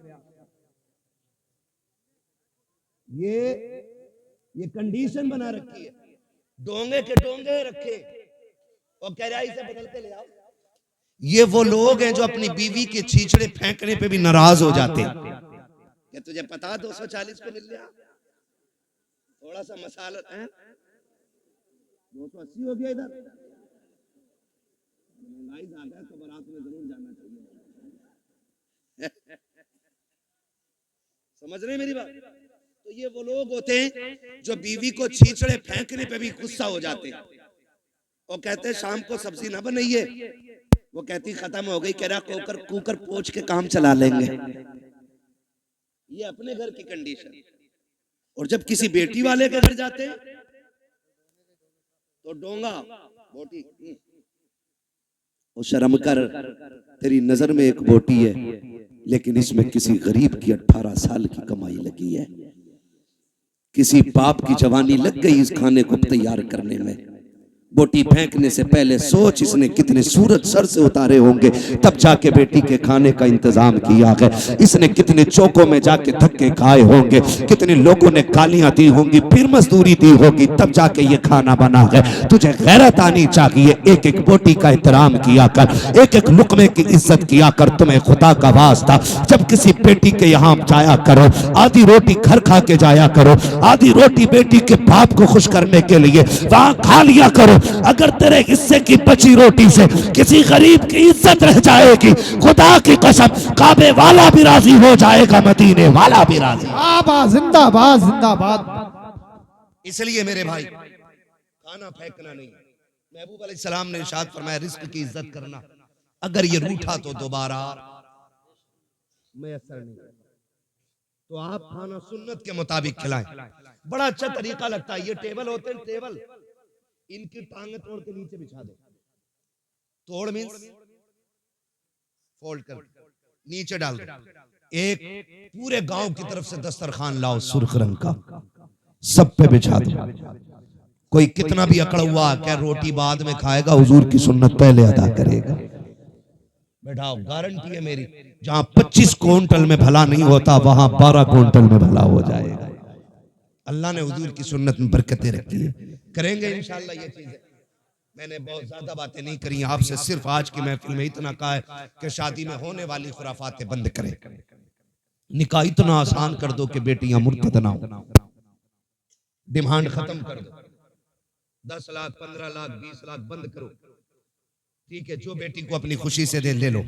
Speaker 2: ये कंडीशन बना रखी है, डोंगे के डोंगे रखे और कह रहा इसे बदल के ले आओ। ये वो लोग हैं जो अपनी बीवी के छींचड़े फेंकने पे भी नाराज हो जाते हैं। क्या तुझे पता 240 पे मिल गया, थोड़ा सा मसाला है, 280 हो गया, इधर महंगाई ज्यादा है तो बारात में जरूर जाना चाहिए। समझ रहे मेरी बात? तो ये वो लोग होते हैं जो बीवी को छींचड़े फेंकने पे भी गुस्सा हो जाते हैं और कहते हैं शाम को सब्जी ना बनाइए, वो कहती खत्म हो गई, कह रहा कुकर पोंछ के काम चला लेंगे। ये अपने घर की कंडीशन। और जब किसी बेटी वाले के घर जाते हैं तो डोंगा बोटी, और शर्म कर, तेरी नजर में एक बोटी है लेकिन इसमें किसी गरीब की 18 साल की कमाई लगी है, किसी बाप की जवानी लग गई इस खाने को तैयार करने में। बोटी फेंकने से पहले सोच इसने कितने सूरज सर से उतारे होंगे तब जाके बेटी के खाने का इंतजाम किया है, इसने कितने चौकों में जाके धक्के खाए होंगे, कितने लोगों ने गालियां दी होंगी, फिर मजदूरी दी होगी, तब जाके ये खाना बना है। तुझे गैरत आनी चाहिए, एक एक बोटी का एहतराम किया कर, एक एक लुकमे की इज्जत किया कर। तुम्हें खुदा का वास्ता जब किसी बेटी के यहाँ जाया करो, आधी रोटी घर खा के जाया करो, आधी रोटी बेटी के बाप को खुश करने के लिए वहां खा लिया करो। अगर तेरे हिस्से की बची रोटी से किसी गरीब की इज्जत रह जाएगी, खुदा की कसम काबे वाला भी राजी हो जाएगा, मदीने वाला भी राजी।
Speaker 3: जिंदाबाद जिंदाबाद।
Speaker 2: इसलिए मेरे भाई खाना फेंकना नहीं। महबूब अलैहिस्सलाम ने इरशाद फरमाया रिस्क की इज्जत करना, अगर ये रूठा तो दोबारा मैसर नहीं, तो आप खाना सुन्नत के मुताबिक खिलाएं। बड़ा अच्छा तरीका लगता है। ये टेबल होते हैं, टेबल इनकी टांगें तोड़ के नीचे बिछा दो, तोड़ मींस फोल्ड कर नीचे डाल दो, एक पूरे गांव की तरफ से दस्तरखान लाओ सुर्ख रंग का, सब पे बिछा दो। कोई कितना भी अकड़ हुआ क्या रोटी बाद में खाएगा, हुजूर की सुन्नत पहले अदा करेगा। बैठाओ, गारंटी है मेरी, जहां 25 क्विंटल में भला नहीं होता वहां 12 क्विंटल में भला हो जाएगा। अल्लाह ने हुजूर की सुन्नत में बरकतें रखी है। करेंगे इंशाअल्लाह ये चीजें। मैंने बहुत ज्यादा बातें नहीं करी आपसे, सिर्फ आज की महफिल में इतना कहा है कि शादी में होने वाली खुराफातें बंद करें, निकाह इतना आसान कर दो कि बेटियां मुर्तद ना हो, डिमांड खत्म कर दो, 10 लाख 15 लाख 20 लाख बंद करो। ठीक है, जो बेटी को अपनी खुशी से दे ले लो,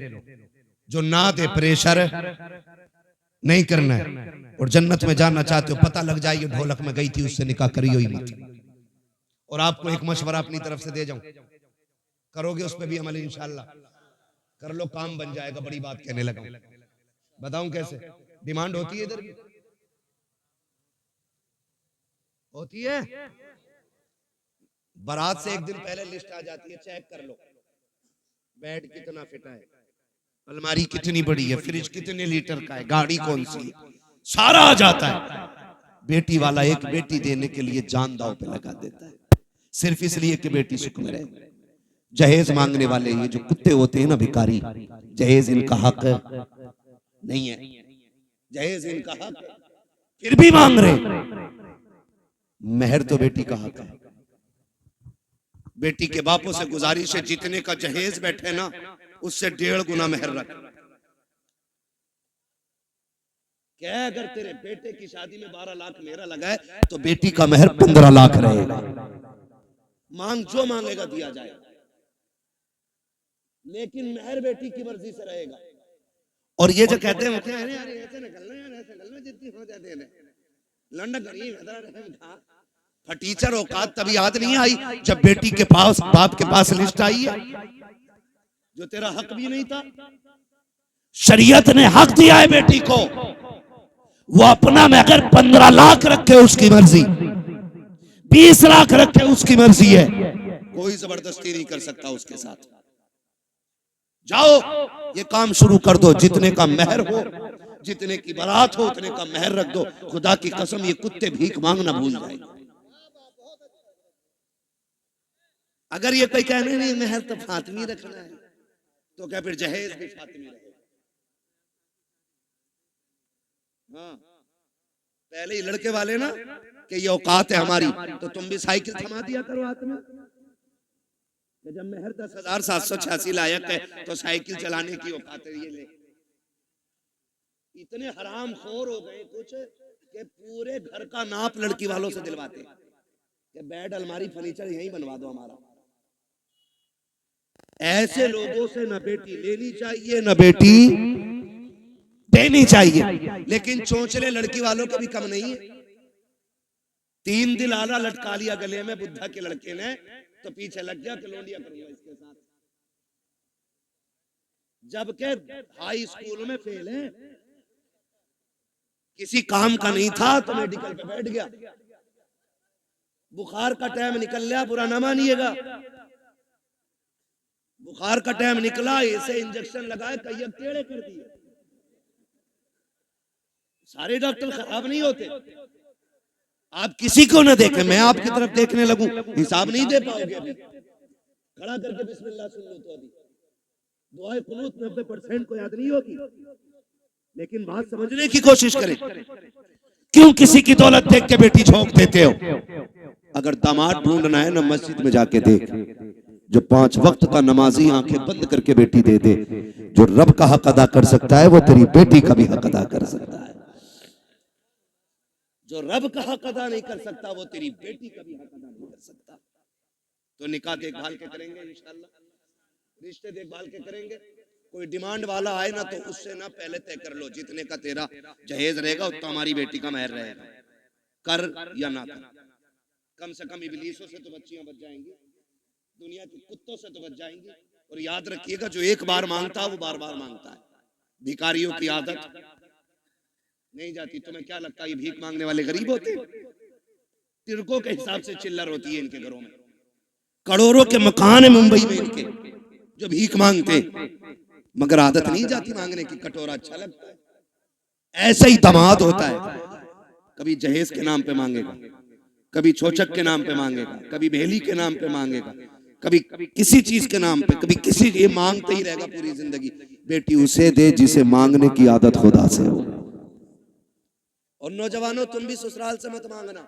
Speaker 2: जो ना दे प्रेशर नहीं करना है। और जन्नत में जाना चाहते हो, पता लग जाए ये ढोलक में गई थी उससे निकाह करियो ही मत। और आपको एक मशवरा अपनी तरफ से दे जाऊं, करोगे उस पर भी अमल इंशाअल्लाह कर लो, काम बन जाएगा। बड़ी बात कहने लगा, बताऊं कैसे? डिमांड होती है, इधर भी होती है। बारात से एक दिन पहले लिस्ट आ जाती है, चेक कर लो बेड कितना फिट है, अलमारी कितनी बड़ी है, फ्रिज कितने लीटर का है, गाड़ी कौन सी है, सारा आ जाता है। बेटी वाला एक बेटी देने के लिए जान दांव पे लगा देता है, सिर्फ इसलिए कि बेटी सुख में रहे। जहेज मांगने वाले ये जो कुत्ते होते हैं ना भिखारी, जहेज इनका हक नहीं है, जहेज इनका हक फिर भी मांग रहे। मेहर तो बेटी का हक है। बेटी के बापों से गुजारिश है, जितने का जहेज बैठे ना उससे 1.5 गुना मेहर रख। क्या अगर तेरे बेटे की शादी में 12 लाख मेरा लगा है तो बेटी का मेहर 15 लाख रहेगा। मांग जो मांगेगा दिया जाएगा, लेकिन मेहर बेटी की मर्जी से रहेगा। और ये जो कहते हैं ऐसे निकलना यार, ऐसे निकलना जितनी हो जाते हैं लंडा गरीब फटीचर औकात तभी याद नहीं आई जब बेटी के पास बाप के पास लिस्ट आई है, जो तेरा हक भी नहीं था। शरीयत ने हक दिया है बेटी को, वो अपना में अगर 15 लाख रखे उसकी मर्जी,
Speaker 1: 20 लाख रखे उसकी मर्जी है,
Speaker 2: कोई जबरदस्ती नहीं कर सकता उसके साथ। जाओ ये काम शुरू कर दो, जितने का मेहर हो, जितने की बारात हो उतने का मेहर रख दो। खुदा की कसम ये कुत्ते भीख मांगना भूल जाएंगे। अगर ये कोई कहने नहीं मेहर तो फातिमी रखना है, तो क्या फिर जहेज भी फातिमी रहे। हाँ, पहले ही लड़के वाले ना कि ये औकात है हमारी, तो तुम भी साइकिल थमा दिया करो हाथ में। जब मेहर 10,786 लायक है तो साइकिल चलाने की औकात है ये ले। इतने हराम खोर हो गए कुछ कि पूरे घर का नाप लड़की वालों से दिलवाते कि बेड अलमारी फर्नीचर यहीं बनवा दो हमारा। ऐसे लोगों से न बेटी लेनी चाहिए न बेटी देनी चाहिए। लेकिन चोंचले लड़की वालों के भी कम नहीं है। 3 दिल आला लटका लिया गले में बुद्धा के लड़के ने, तो पीछे लग गया कलोनिया करूंगा इसके साथ। जबकि हाई स्कूल में फेल है, किसी काम का नहीं था तो मेडिकल पे बैठ गया। बुखार का टाइम निकल गया, बुरा ना मानिएगा। बुखार का टाइम निकला, ऐसे इंजेक्शन लगाए, कई टेढ़े कर दिए। सारे डॉक्टर खराब नहीं होते। आप किसी को ना देखें, मैं आपकी तरफ देखने लगूं, हिसाब नहीं दे पाओगे। अभी खड़ा करके बिस्मिल्लाह सुन लो तो अभी दुआए कुनूत 90% को याद नहीं होगी, लेकिन बात समझने की कोशिश करें।
Speaker 1: क्यों किसी की दौलत देख के बेटी झोंक देते हो?
Speaker 2: अगर दामाद ढूंढना है ना, मस्जिद में जाके देख, जो 5 वक्त का नमाजी आंखें बंद करके बेटी दे दे। जो रब का हक अदा कर सकता है वो तेरी बेटी का भी हक अदा कर सकता है। जो रब का हक अदा नहीं कर सकता वो तेरी बेटी का भी हक अदा नहीं कर सकता। तो निकाह देखभाल के करेंगे इंशाल्लाह, रिश्ते देखभाल के करेंगे। कोई डिमांड वाला आए ना तो उससे ना पहले तय कर लो, जितने का तेरा जहेज रहेगा उतना हमारी बेटी का मेहर रहेगा। कर या ना कर, कम से कम इबलीसों से तो बच्चियां बच जाएंगी, दुनिया के कुत्तों से तो बच जाएंगी। और याद रखिएगा, जो एक बार मांगता है वो बार बार मांगता है। भिखारियों की आदत नहीं जाती। तुम्हें क्या लगता है ये भीख मांगने वाले गरीब होते? तिरकों के हिसाब से चिल्लर होती है इनके घरों में। करोड़ों के मकान है मुंबई में इनके जो भीख मांगते, मगर आदत नहीं जाती मांगने की। कटोरा अच्छा लगता है। ऐसा ही दामाद होता है, कभी जहेज के नाम पे मांगेगा, कभी छोचक के नाम पे मांगेगा, कभी भेली के नाम पे मांगेगा, कभी किसी चीज के नाम पे, कभी किसी, ये मांगते ही रहेगा पूरी जिंदगी। बेटी उसे दे जिसे मांगने की आदत खुदा से हो। और नौजवानों, तुम भी ससुराल से मत मांगना।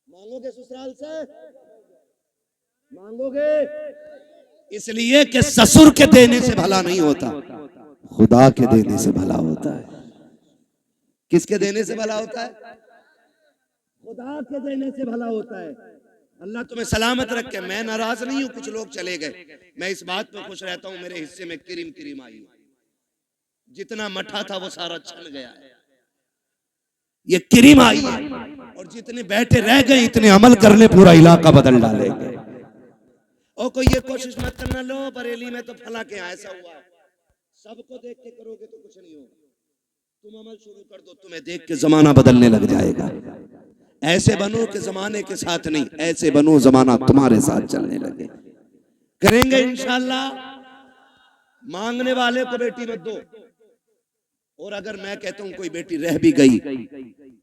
Speaker 2: मांगोगे ससुराल से, मांगोगे इसलिए कि ससुर के देने से भला नहीं होता, खुदा के देने से भला होता है। किसके देने से भला होता है? खुदा के देने से भला होता है। अल्लाह तुम्हें सलामत रखे। मैं नाराज नहीं हूं, कुछ लोग चले गए, मैं इस बात पर खुश रहता हूं, मेरे हिस्से में किरिम किरिम आई। जितना मठा था वो सारा छन गया है, ये किरिम आई है। और जितने बैठे रह गए इतने अमल कर ले, पूरा इलाका बदल डालेंगे। और कोई ये कोशिश मत करना, लो बरेली में तो फला के ऐसा हुआ, सबको देख के करोगे तो कुछ नहीं होगा। तुम अमल शुरू कर दो, तुम्हें देख के जमाना बदलने लग जाएगा। ऐसे बनो कि जमाने के साथ नहीं, ऐसे बनो जमाना तुम्हारे साथ चलने लगे। करेंगे इंशाल्लाह। मांगने वाले को बेटी मत दो। और अगर मैं कहता हूं कोई बेटी रह भी गई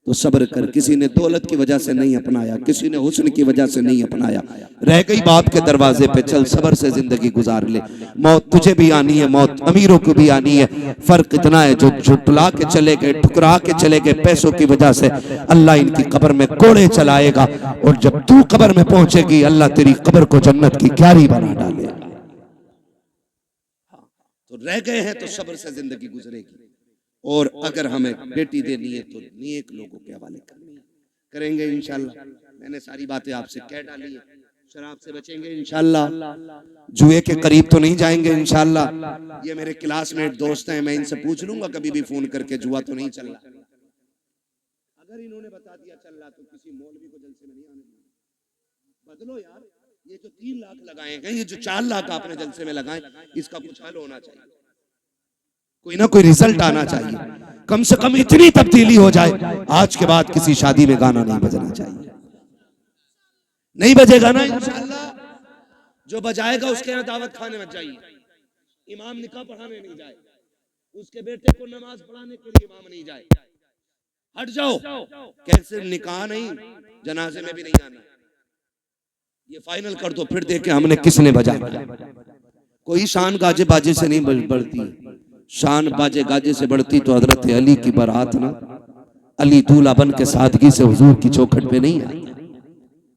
Speaker 2: तो सब्र कर। किसी ने दौलत की वजह से नहीं अपनाया, किसी ने हुस्न की वजह से नहीं अपनाया, रह गई बाप के दरवाजे पे, चल सब्र से जिंदगी गुजार ले। मौत तुझे भी आनी है, मौत अमीरों को भी आनी है। फर्क इतना है जो झुटला के चले गए, ठुकरा के चले गए पैसों की वजह से, अल्लाह इनकी कब्र में कोड़े चलाएगा। और जब तू कब्र में पहुंचेगी अल्लाह तेरी कब्र को जन्नत की क्यारी बना डालेगा। तो रह गए हैं तो सब्र से जिंदगी गुजरेगी। और अगर हमें बेटी देनी है तो नेक लोगों के हवाले करनी है। करेंगे इंशाल्लाह। मैंने सारी बातें आपसे कह डाली है। शराब से बचेंगे इंशाल्लाह, जुए के करीब तो नहीं जाएंगे इंशाल्लाह। ये मेरे क्लासमेट दोस्त हैं, मैं इनसे पूछ लूंगा कभी भी फोन करके, जुआ तो नहीं चल रहा। अगर इन्होंने बता दिया चल रहा तो किसी मौलवी को जलसे में नहीं आने देंगे। बदलो यार, ये जो 3 लाख लगाए हैं, ये जो 4 लाख आपने जलसे में लगाए, इसका कुछ हल होना चाहिए, कोई ना कोई रिजल्ट आना चाहिए। कम से कम इतनी तब्दीली हो जाए, आज के बाद किसी शादी में गाना नहीं बजना चाहिए। नहीं बजेगा ना इंशाअल्लाह, जो बजाएगा उसके यहाँ दावत खाने में जाइए। इमाम निकाह पढ़ाने नहीं जाए, उसके बेटे को नमाज पढ़ाने के लिए इमाम नहीं जाए। हट जाओ, कैसे निकाह नहीं, जनाजे में भी नहीं आना। ये फाइनल कर दो, फिर देखे हमने किसने बजाया। कोई शान गाजे बाजे से नहीं बढ़ती, शान बाजे गाजे से बढ़ती तो हजरत अली की बारात ना, अली दूल्हा बन के सादगी से हुजूर की चौखट पे नहीं आई।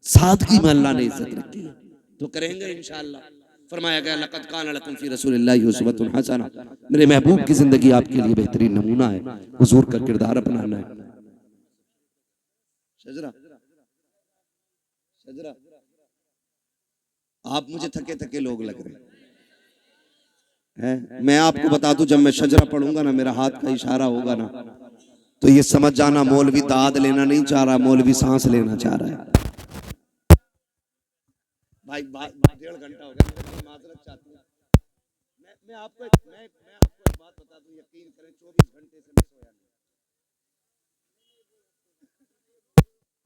Speaker 2: सादगी में अल्लाह ने इज्जत रखी है, तो करेंगे इंशाअल्लाह। फरमाया गया लक़द कान लकुम फ़ी रसूलिल्लाहि उस्वतुन हसना, मेरे महबूब की जिंदगी आपके लिए बेहतरीन नमूना है, हुजूर का किरदार अपनाना है। शजरा शजरा, आप मुझे थके थके लोग लग रहे हैं। मैं आपको बता दूं, जब मैं शजरा पढ़ूंगा ना, मेरा हाथ का इशारा होगा ना, तो ये समझ जाना मौलवी दाद लेना नहीं चाह रहा, मौलवी सांस लेना चाह रहा है। भाई 1.5 घंटा हो गया, मैं माजरत चाहता हूं। मैं आपको एक बात बता दूं, यकीन करें 24 घंटे से मैं सोया नहीं।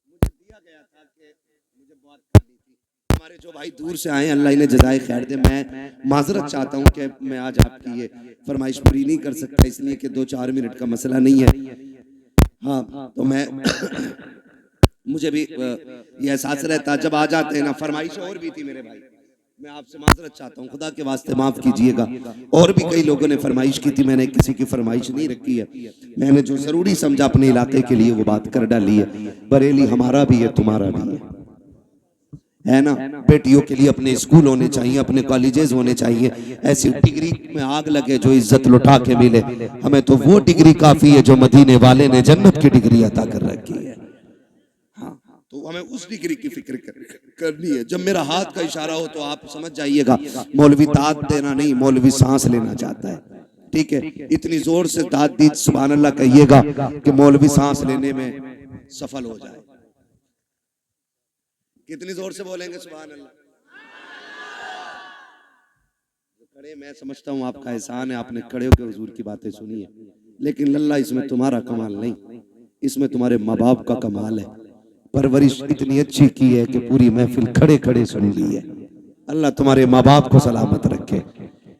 Speaker 2: मुझे दिया गया था कि मुझे बहुत खानी थी। हमारे जो भाई दूर से आए, अल्लाह इन्हें जज़ाए खैर दे। मैं माजरत चाहता हूं कि मैं आज आपकी ये फरमाइश पूरी नहीं कर सकता, इसलिए कि 2-4 मिनट का मसला नहीं है। हाँ, तो मैं मुझे भी ये एहसास रहता, जब आ जाते हैं ना, फरमाइश और भी थी मेरे भाई, मैं आपसे माजरत चाहता हूँ, खुदा के वास्ते माफ कीजिएगा। और भी कई लोगों ने फरमाइश की थी, मैंने किसी की फरमाइश नहीं रखी है। मैंने जो जरूरी समझा अपने इलाके के लिए वो बात कर डाली है। बरेली हमारा भी है, तुम्हारा भी है ना। बेटियों के लिए अपने स्कूल होने चाहिए, अपने कॉलेजेस होने चाहिए, ऐसी डिग्री में आग लगे जो इज्जत लुटा के मिले। हमें तो वो डिग्री काफी है जो मदीने वाले ने जन्नत की डिग्री अता कर रखी है। तो हमें उस डिग्री की फिक्र करनी है। जब मेरा हाथ का इशारा हो तो आप समझ जाइएगा, मौलवी दाद देना नहीं, मौलवी सांस लेना चाहता है। ठीक है, इतनी जोर से दाद दी सुभान अल्लाह कहिएगा कि मौलवी सांस लेने में सफल हो जाए। कितनी जोर से बोलेंगे सुभान अल्लाह? खड़े, मैं समझता हूँ आपका एहसान है, आपने खड़े होकर हुजूर की बातें सुनी है, लेकिन लल्ला इसमें तुम्हारा कमाल नहीं, इसमें तुम्हारे माँ बाप का कमाल है। परवरिश इतनी अच्छी की है कि पूरी महफिल खड़े खड़े सुन ली है। अल्लाह तुम्हारे माँ बाप को सलामत रखे,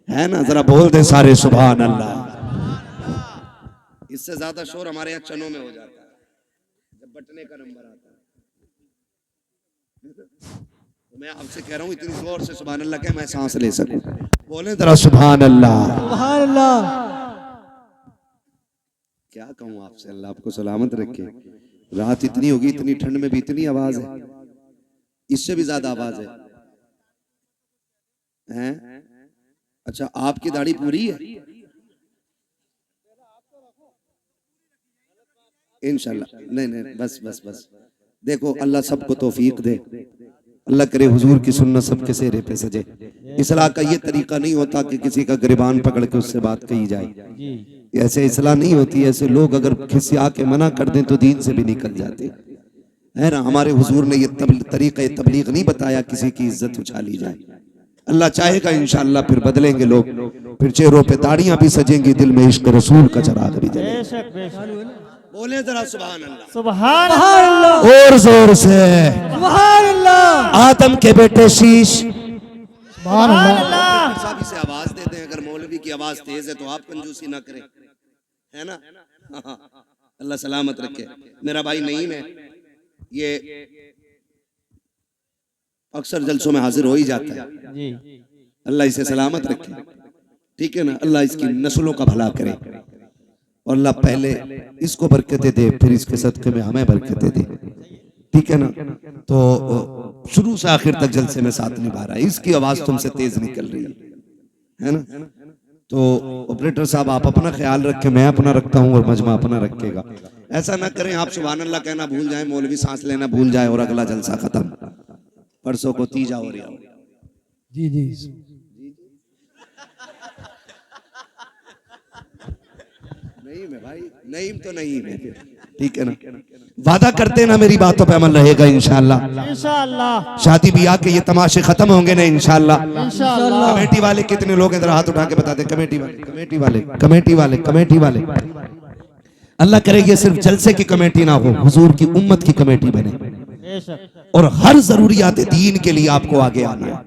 Speaker 2: है ना। जरा बोल दे सारे सुभान अल्लाह। इससे ज्यादा शोर हमारे यहाँ चनों में हो जाता है जब बटने का नंबर आता है। तो मैं आपसे कह रहा हूँ इतनी जोर से सुभान अल्लाह के मैं सांस ले सकूं। बोले जरा सुभान अल्लाह।
Speaker 3: सुभान अल्लाह।
Speaker 2: क्या कहूँ आपसे, अल्लाह आपको सलामत रखे। रात इतनी होगी, इतनी ठंड में भी इतनी आवाज है, इससे भी ज्यादा आवाज है, हैं? अच्छा, आपकी दाढ़ी पूरी है? इंशाल्लाह। नहीं नहीं, बस बस बस। देखो, अल्लाह सबको तौफीक दे, अल्लाह करे हुजूर की सुन्नत सबके चेहरे पे सजे। इस्लाह का ये तरीका नहीं होता कि किसी का गिरबान पकड़ के उससे बात कही जाए, ऐसे इस्लाह नहीं होती। ऐसे लोग अगर खिसिया के मना कर दें तो दीन से भी निकल जाते है ना। हमारे हुजूर ने ये तरीका तबलीग नहीं बताया किसी की इज्जत उछाली जाए। अल्लाह चाहेगा इंशाअल्लाह फिर बदलेंगे लोग, फिर चेहरों पे दाढ़ियां भी सजेंगी, दिल में इश्क रसूल का चिराग भी जलेगा। बोले जरा सुभान अल्लाह।
Speaker 3: सुभान अल्लाह।
Speaker 1: और जोर से
Speaker 3: सुभान अल्लाह।
Speaker 1: आदम के बेटे शीश।
Speaker 3: सुभान अल्लाह।
Speaker 2: साहब इसे आवाज दे दें, अगर मौलवी की आवाज तेज है तो आप कंजूसी ना करें, है ना। अल्लाह सलामत रखे। मेरा भाई नईम है, ये अक्सर जलसों में हाजिर हो ही जाता है, अल्लाह इसे सलामत रखे। ठीक है ना, अल्लाह इसकी नस्लों का भला करे और अल्लाह पहले इसको बरकतें दे, फिर इसके सदक़े में हमें बरकतें दे। ठीक है ना। तो शुरू से आखिर तक जलसे में साथ निभा रहा है, इसकी आवाज तुमसे तेज निकल रही है ना। तो ऑपरेटर साहब आप अपना ख्याल रखें, मैं अपना रखता हूँ और मजमा अपना रखेगा। ऐसा ना करें आप सुभान अल्लाह कहना भूल जाएं, मौलवी सांस लेना भूल जाए और अगला जलसा खत्म। परसों को तीजा हो रहा हो।
Speaker 3: जी जी।
Speaker 2: नहीं मैं भाई, नईम तो नहीं है। ठीक है ना, वादा करते ना मेरी बातों पे अमल रहेगा इंशाअल्लाह।
Speaker 3: इंशाअल्लाह।
Speaker 2: शादी ब्याह के ये तमाशे खत्म होंगे ना इंशाअल्लाह।
Speaker 3: इंशाअल्लाह।
Speaker 2: कमेटी वाले कितने लोग इधर हाथ उठा के बता दे। कमेटी वाले, कमेटी वाले, कमेटी वाले, कमेटी वाले। अल्लाह करे ये सिर्फ जलसे की कमेटी ना हो, हुजूर की उम्मत की कमेटी बने। और हर जरूरियात दीन के लिए आपको आगे आना है।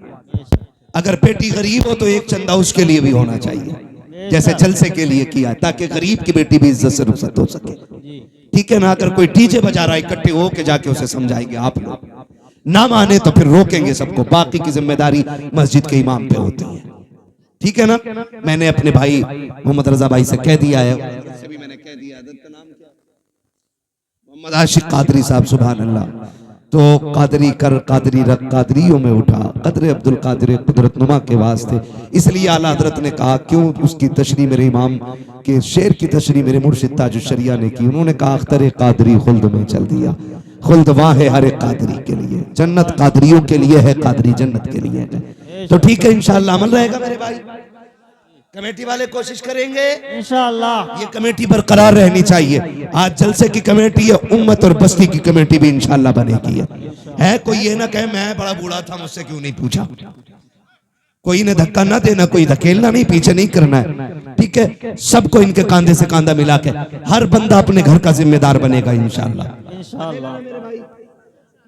Speaker 2: अगर बेटी गरीब हो तो एक चंदा उसके लिए भी होना चाहिए, जैसे जलसे के लिए किया, ताकि गरीब की बेटी भी इज्जत से रुखसत हो सके। ठीक है ना? अगर कोई डीजे बजा रहा है, इकट्ठे होके जाके उसे समझाएंगे, आप लोग ना माने तो फिर रोकेंगे सबको, बाकी की जिम्मेदारी मस्जिद के इमाम पे होती है। ठीक है ना? मैंने अपने भाई मोहम्मद रजा भाई से कह दिया है, भी मैंने कह दिया, का नाम क्या? मोहम्मद आशिक कादरी साहब, सुभान अल्लाह। तो कादरी कर कादरी रख कादरियों में उठा, कदर अब्दुल कादिर कुदरत नुमा के वास्ते। इसलिए आला हजरत ने कहा, क्यों उसकी तशरीह मेरे इमाम के शेर की तशरीह मेरे मुर्शिद ताजुश शरिया ने की। उन्होंने कहा, अख्तर कादरी खुल्द में चल दिया, खुल्द वहां है हर एक कादरी के लिए, जन्नत कादरियों के लिए है, कादरी जन्नत के लिए है। तो ठीक है, इंशाअल्लाह अमल रहेगा मेरे भाई। कमेटी वाले कोशिश करेंगे इंशाअल्लाह, ये कमेटी बरकरार रहनी चाहिए। आज जलसे की कमेटी है, उम्मत और बस्ती की कमेटी भी इंशाअल्लाह बनेगी। है कोई ये ना कहे मैं बड़ा बूढ़ा था, मुझसे क्यों नहीं पूछा। कोई ने धक्का ना देना, कोई धकेलना नहीं, पीछे नहीं करना है। ठीक है, सबको इनके कांधे से कांधा मिला के हर बंदा अपने घर का जिम्मेदार बनेगा इंशाअल्लाह।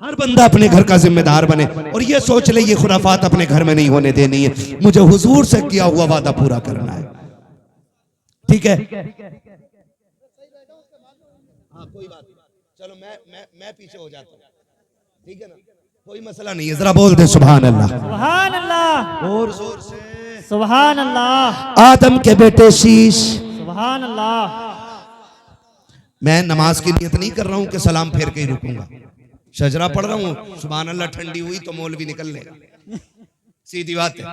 Speaker 2: हर बंदा अपने घर का जिम्मेदार बने और ये सोच ले ये खुराफात अपने घर में नहीं होने देनी है, मुझे हुजूर से किया हुआ वादा पूरा करना है। ठीक है, हाँ कोई बात नहीं, चलो मैं पीछे हो जाता हूँ। ठीक है ना, कोई मसला नहीं है। जरा बोल दे सुभान अल्लाह,
Speaker 3: सुभान अल्लाह,
Speaker 2: और जोर से
Speaker 3: सुभान अल्लाह।
Speaker 2: आदम के बेटे शीश,
Speaker 3: सुभान अल्लाह।
Speaker 2: मैं नमाज की नियत नहीं कर रहा हूँ कि सलाम फेर के ही रुकूंगा, शजरा पढ़ रहा हूँ। सुभान अल्लाह ठंडी हुई तो मौलवी निकल लेगा, सीधी बात है।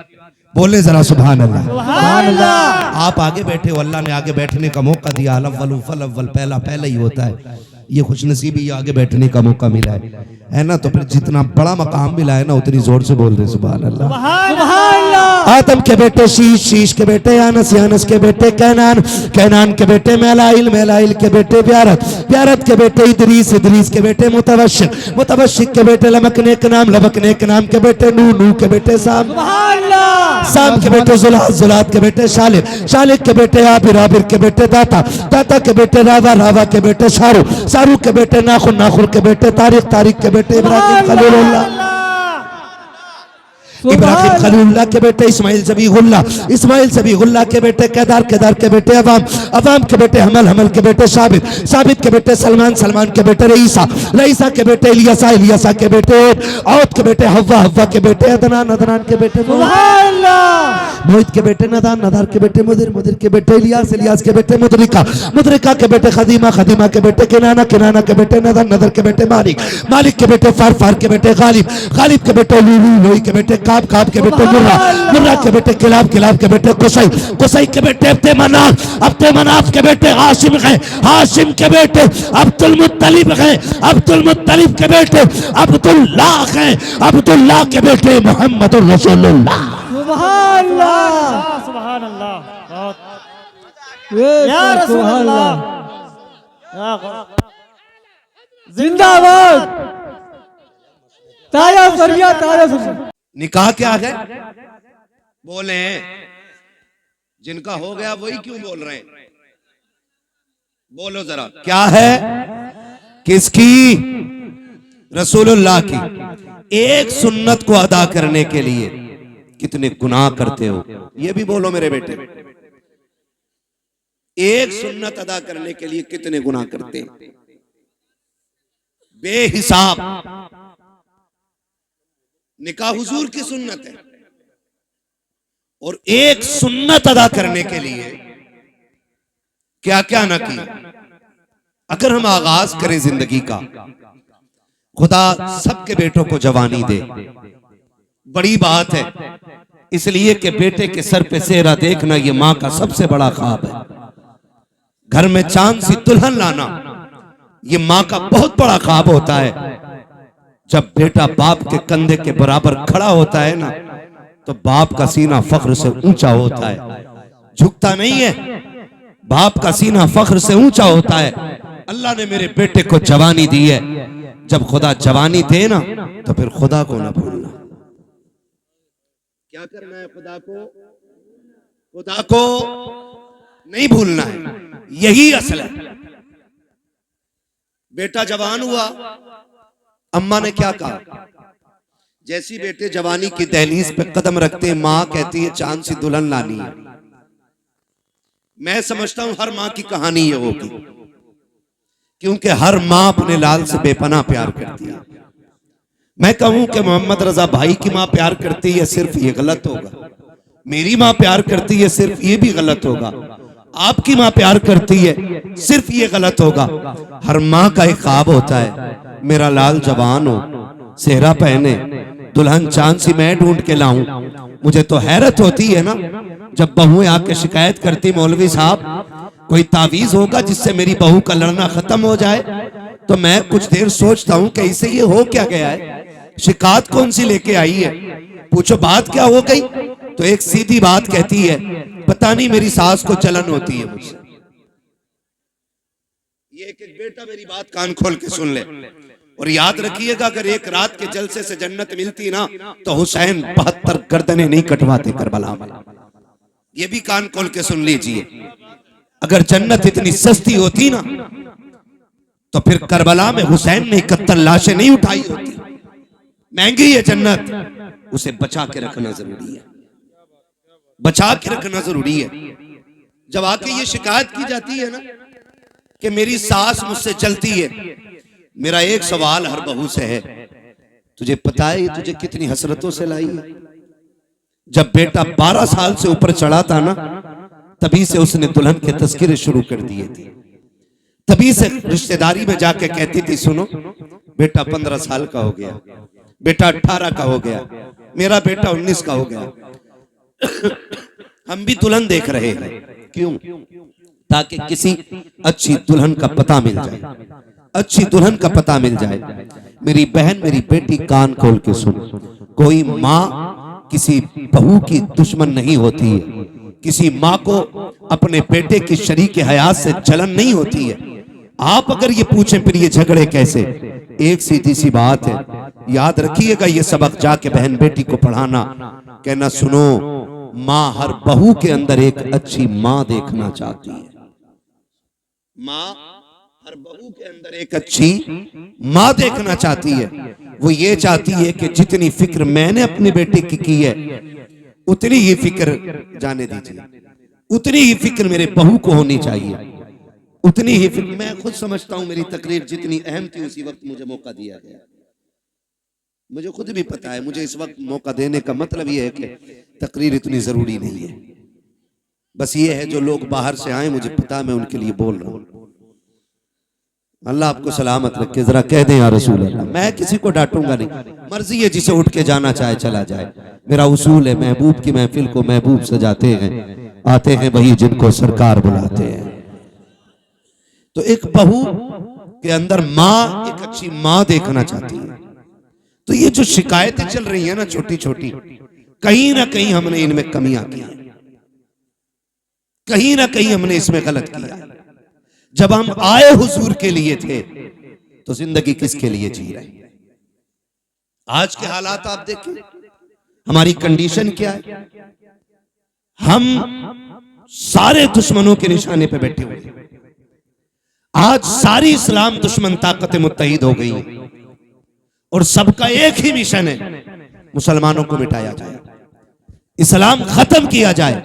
Speaker 2: बोले जरा सुभान अल्लाह,
Speaker 3: सुभान अल्लाह।
Speaker 2: आप आगे बैठे हो, अल्लाह ने आगे बैठने का मौका दिया। अल-अव्वल फल-अव्वल, पहला पहला ही होता है। ये खुशनसीबी आगे बैठने का मौका मिला है ना? तो फिर जितना बड़ा मकाम मिला है ना, उतनी जोर से बोल दे सुभान अल्लाह।
Speaker 3: सुभान अल्लाह।
Speaker 2: आदम के बेटे शीश, शीश के बेटे यानस, यानस के बेटे कैनान, कैनान के बेटे मेलाइल, मेलाइल के बेटे ब्यारत, ब्यारत के बेटे इदरीस, इदरीस के बेटे मुतवश्शिक, मुतवश्शिक के बेटे लमकने के नाम, लमकने के नाम के बेटे नूह, नूह के बेटे साम, साम के बेटे जुलात, जुलात के बेटे शालिक, शालिक के बेटे आबिर, आबिर के बेटे दाता, दाता के बेटे रावा, रावा के बेटे शारू, शारू के बेटे नाखुन, नाखुन के बेटे तारिक, तारिक के बेटे इब्राहिम खलीलुल्लाह, इब्राहिम खलीलुल्लाह के बेटे इस्माइल ज़बीहुल्लाह, इस्माइल ज़बीहुल्लाह के बेटे केदार, केदार के बेटे अवाम, अवाम के बेटे हमल, हमल के बेटे साबित, साबित के बेटे सलमान, सलमान के बेटे रईसा, रईसा के बेटे इलियासा, इलियासा के बेटे औद के बेटे हव्वा, हव्वा के बेटे अदनान, अदनान के बेटे मोहित के बेटे नदान, नदार के बेटे मुदिर, मुदिर के बेटे इलियास, इलियास के बेटे मुदरिका, मुदरिका के बेटे खदीमा, खदीमा के बेटे किनाना, किनाना के बेटे नदर, नदर के बेटे मालिक, मालिक के बेटे फार, फार के बेटे गालिब, गालिब के बेटे लूलू, लोई के बेटे काब, काब के बेटे मुर्रा, मुर्रा के बेटे किलाब, किलाब के बेटे कुसई, कुसई के बेटे अब्दे मनाफ, अब्दे मनाफ के बेटे हाशिम है, हाशिम के बेटे अब्दुल मुत्तलिब है, अब्दुल मुत्तलिब के बेटे अब्दुल्लाह है, अब्दुल्लाह के बेटे मोहम्मद रसूलुल्लाह।
Speaker 3: सुभान अल्लाह, सुभान अल्लाह, या रसूल अल्लाह, जिंदाबाद, ताया सरिया, ताया सरिया।
Speaker 2: निकाह क्या है? बोले जिनका हो गया वही क्यों बोल रहे हैं? बोलो जरा, क्या है? किसकी? रसूलुल्लाह की। एक सुन्नत को अदा करने के लिए कितने गुनाह करते हो, ये भी बोलो मेरे बेटे। एक सुन्नत अदा करने के लिए कितने गुनाह करते हैं, बेहिसाब। निकाह हुजूर की सुन्नत है, और एक सुन्नत अदा करने के लिए क्या क्या ना किया। अगर हम आगाज करें जिंदगी का, खुदा सबके बेटों को जवानी दे, बड़ी बात है। इसलिए कि बेटे के सर पे सेहरा देखना ये माँ का सबसे बड़ा ख्वाब है। घर में चांद सी दुल्हन लाना ये माँ का बहुत बड़ा ख्वाब होता है। जब बेटा बाप के कंधे के बराबर खड़ा होता है ना, तो बाप का सीना फख्र से ऊंचा होता है, झुकता नहीं है। बाप का सीना फख्र से ऊंचा होता है। अल्लाह ने मेरे बेटे को जवानी दी है। जब खुदा जवानी दे ना, तो फिर खुदा को ना भूलना। क्या करना है? खुदा को, खुदा को नहीं भूलना है। यही असल है। बेटा जवान हुआ, अम्मा ने क्या कहा, जैसी बेटे जवानी की दहलीज पे कदम रखते हैं, माँ कहती है चांद सी दुल्हन लानी है। मैं समझता हूं हर माँ की कहानी ये होगी, क्योंकि हर माँ अपने लाल से बेपनाह प्यार करती है। मैं कहूं कि मोहम्मद रजा भाई की माँ प्यार करती है, सिर्फ ये गलत होगा। मेरी माँ प्यार करती है, सिर्फ ये भी गलत होगा। आपकी माँ प्यार करती है, सिर्फ ये गलत होगा। हर माँ का एक ख्वाब होता है, मेरा लाल जवान हो, सेहरा पहने, दुल्हन चांद सी मैं ढूंढ के लाऊं। मुझे तो हैरत होती है ना, जब बहुएं आके शिकायत करती, मौलवी साहब कोई तावीज होगा जिससे मेरी बहू का लड़ना खत्म हो जाए। तो मैं कुछ देर सोचता हूं कि इसे ये हो क्या गया है, शिकायत कौन सी लेके आई है, पूछो बात क्या हो गई। तो एक सीधी बात कहती है, पता नहीं मेरी सास को जलन होती है मुझसे। ये एक बेटा मेरी बात कान खोल के सुन ले और याद रखिएगा, अगर एक रात के जलसे से जन्नत मिलती ना तो हुसैन 72 गर्दनें नहीं कटवाते करबला में। ये भी कान खोल के सुन लीजिए, अगर जन्नत इतनी सस्ती होती ना तो फिर करबला में हुसैन ने 71 लाशें नहीं उठाई होती। महंगी है जन्नत, उसे बचा के रखना जरूरी है, बचा के रखना जरूरी है। जब आके ये शिकायत की जाती है ना कि मेरी सास मुझसे चलती है, मेरा एक सवाल हर बहू से है, तुझे पता है तुझे कितनी हसरतों से लाई है। जब बेटा 12 साल से ऊपर चढ़ा था ना, तभी से उसने दुल्हन के तस्करे शुरू कर दिए थे। तभी से रिश्तेदारी में जाके कहती थी, सुनो बेटा 15 साल का हो गया, बेटा 18 का हो गया, मेरा बेटा 19 का हो गया। हम भी दुल्हन देख रहे हैं, क्यों? ताकि किसी अच्छी दुल्हन का पता मिल जाए, अच्छी दुल्हन का पता मिल जाए। मेरी बहन, मेरी बेटी, कान खोल के सुन, कोई माँ किसी बहू की दुश्मन नहीं होती है, किसी माँ को अपने बेटे की शरीक हयात से जलन नहीं होती है। आप अगर ये पूछें फिर ये झगड़े कैसे, एक सीधी सी बात है, याद रखिएगा, ये सबक जाके बहन बेटी को पढ़ाना, कहना सुनो माँ हर बहू के अंदर एक अच्छी माँ देखना चाहती है। माँ हर बहू के अंदर एक अच्छी माँ देखना चाहती है। वो ये चाहती है कि जितनी फिक्र मैंने अपनी बेटी की है उतनी ही फिक्र, जाने दीजिए, उतनी ही फिक्र मेरे बहू को होनी चाहिए, उतनी ही फिक्र। मैं खुद समझता हूं मेरी तकरीर जितनी अहम थी उसी वक्त मुझे मौका दिया गया। मुझे खुद भी पता है, मुझे इस वक्त मौका देने का मतलब यह है कि तकरीर इतनी जरूरी नहीं है। बस ये है जो लोग बाहर से आए, मुझे पता, मैं उनके लिए बोल रहा हूं। अल्लाह आपको सलामत रखे। जरा कह दें या रसूल अल्लाह। मैं किसी को डांटूंगा नहीं, मर्जी है जिसे उठ के जाना चाहे चला जाए। मेरा उसूल है, महबूब की महफिल को महबूब सजाते हैं, आते हैं वही जिनको सरकार बुलाते हैं। तो एक बहू के अंदर माँ एक अच्छी माँ देखना चाहती है। तो ये जो शिकायतें चल रही है ना छोटी छोटी, कहीं ना कहीं हमने इनमें कमियां की, कहीं ना कहीं हमने इसमें गलत किया। जब हम आए हुजूर के लिए थे तो जिंदगी किसके लिए जी रहे? आज के हालात आप देखें, हमारी कंडीशन क्या है। हम सारे दुश्मनों के निशाने पे बैठे हुए हैं। आज सारी इस्लाम दुश्मन ताकतें मुत्तहिद हो गई हैं और सबका एक ही मिशन है, मुसलमानों को मिटाया जाए, इस्लाम खत्म किया जाए।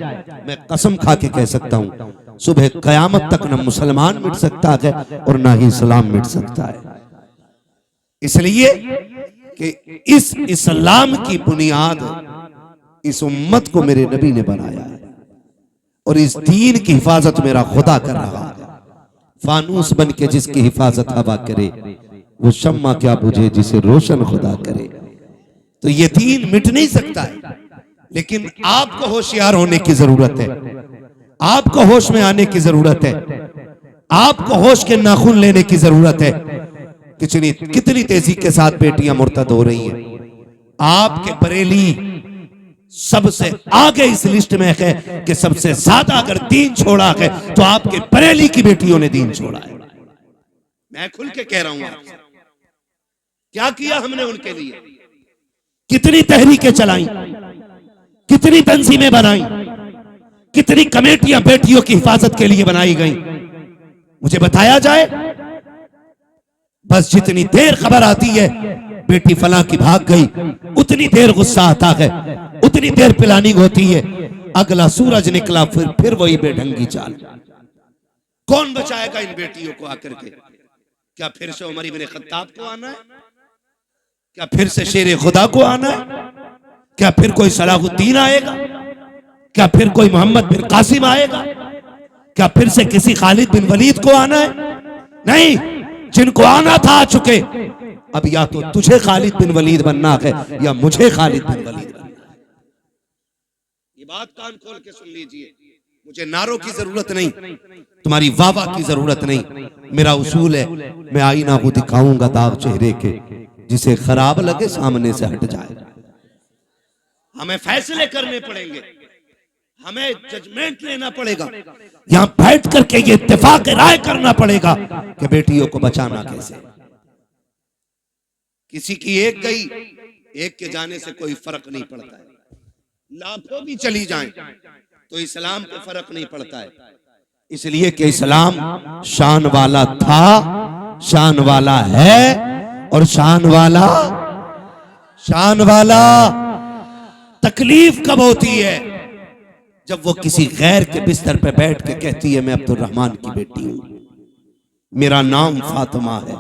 Speaker 2: मैं कसम खा के कह सकता हूं सुबह कयामत तक न मुसलमान मिट सकता है और ना ही इस्लाम मिट सकता है। इसलिए कि इस इस्लाम की बुनियाद इस उम्मत को मेरे नबी ने बनाया है और इस दीन की हिफाजत मेरा खुदा कर रहा है। फानूस बन के जिसकी हिफाजत हवा करे, वो शम्मा क्या बुझे जिसे रोशन खुदा करे। तो ये दीन मिट नहीं सकता है, लेकिन आपको होशियार होने की जरूरत है, आपको होश में आने की जरूरत है, आपको होश के नाखून लेने की जरूरत है। कितनी तेजी के साथ बेटियां मुर्तद हो रही हैं। आपके बरेली सबसे आगे इस लिस्ट में है कि सबसे ज्यादा अगर दीन छोड़ा है तो आपके बरेली की बेटियों ने दीन छोड़ा है। मैं खुल के कह रहा हूं आपसे, क्या किया हमने उनके लिए, कितनी तहरीकें चलाई, कितनी तंजीमें बनाई, कितनी कमेटियां बेटियों की हिफाजत के लिए बनाई गई। मुझे बताया जाए
Speaker 1: बस जितनी देर खबर आती है बेटी फलां की भाग गई, उतनी देर गुस्सा आता है, उतनी देर प्लानिंग होती है। अगला सूरज निकला फिर वही बेढंगी चाल। कौन बचाएगा इन बेटियों को आकर के? क्या फिर से उमर इब्न खत्ताब को आना है? क्या फिर से शेर खुदा को आना है? क्या फिर कोई सलाहुद्दीन आएगा? क्या फिर कोई मोहम्मद बिन कासिम आएगा? क्या फिर से किसी खालिद बिन वलीद को आना है? नहीं, जिनको आना था आ चुके। अब या तो तुझे खालिद बिन वलीद बनना है या मुझे खालिद बिन वलीद बनना है। ये बात कान खोल के सुन लीजिए। मुझे नारों की जरूरत नहीं, तुम्हारी वाह की जरूरत नहीं। मेरा उसूल है, मैं आईना को दिखाऊंगा दाग चेहरे के, जिसे खराब लगे सामने से हट जाए। हमें फैसले करने पड़ेंगे, हमें जजमेंट लेना पड़ेगा, यहां बैठ करके ये इत्तेफाक राय करना पड़ेगा कि बेटियों को बचाना कैसे। किसी की एक गई, एक के जाने से कोई फर्क नहीं पड़ता है। लाखों भी चली जाएं तो इस्लाम को फर्क नहीं पड़ता है, इसलिए कि इस्लाम शान वाला था, शान वाला है और शान वाला। तकलीफ कब होती है? जब वो किसी गैर के बिस्तर पे बैठ के कहती है मैं अब्दुर्रहमान की बेटी हूं, मेरा नाम फातिमा है,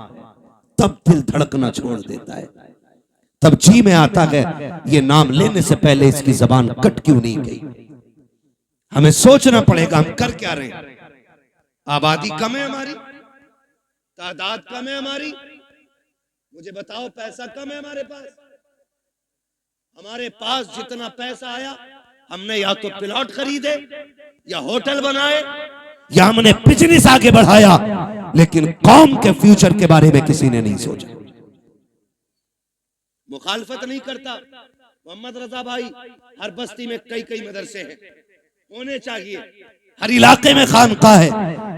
Speaker 1: तब दिल धड़कना छोड़ देता है। तब जी में आता है ये नाम लेने से पहले इसकी जबान कट क्यों नहीं गई। हमें सोचना पड़ेगा हम कर क्या रहे हैं। आबादी कम है हमारी, तादाद कम है हमारी, मुझे बताओ पैसा कम है हमारे पास। हमारे पास जितना पैसा आया हमने या तो प्लॉट खरीदे या होटल बनाए या हमने बिजनेस आगे बढ़ाया, लेकिन कौम के फ्यूचर के बारे में किसी ने नहीं सोचा। मुखालफत नहीं करता मोहम्मद रजा भाई, हर बस्ती में कई मदरसे हैं, होने चाहिए। हर इलाके में खानकाह है,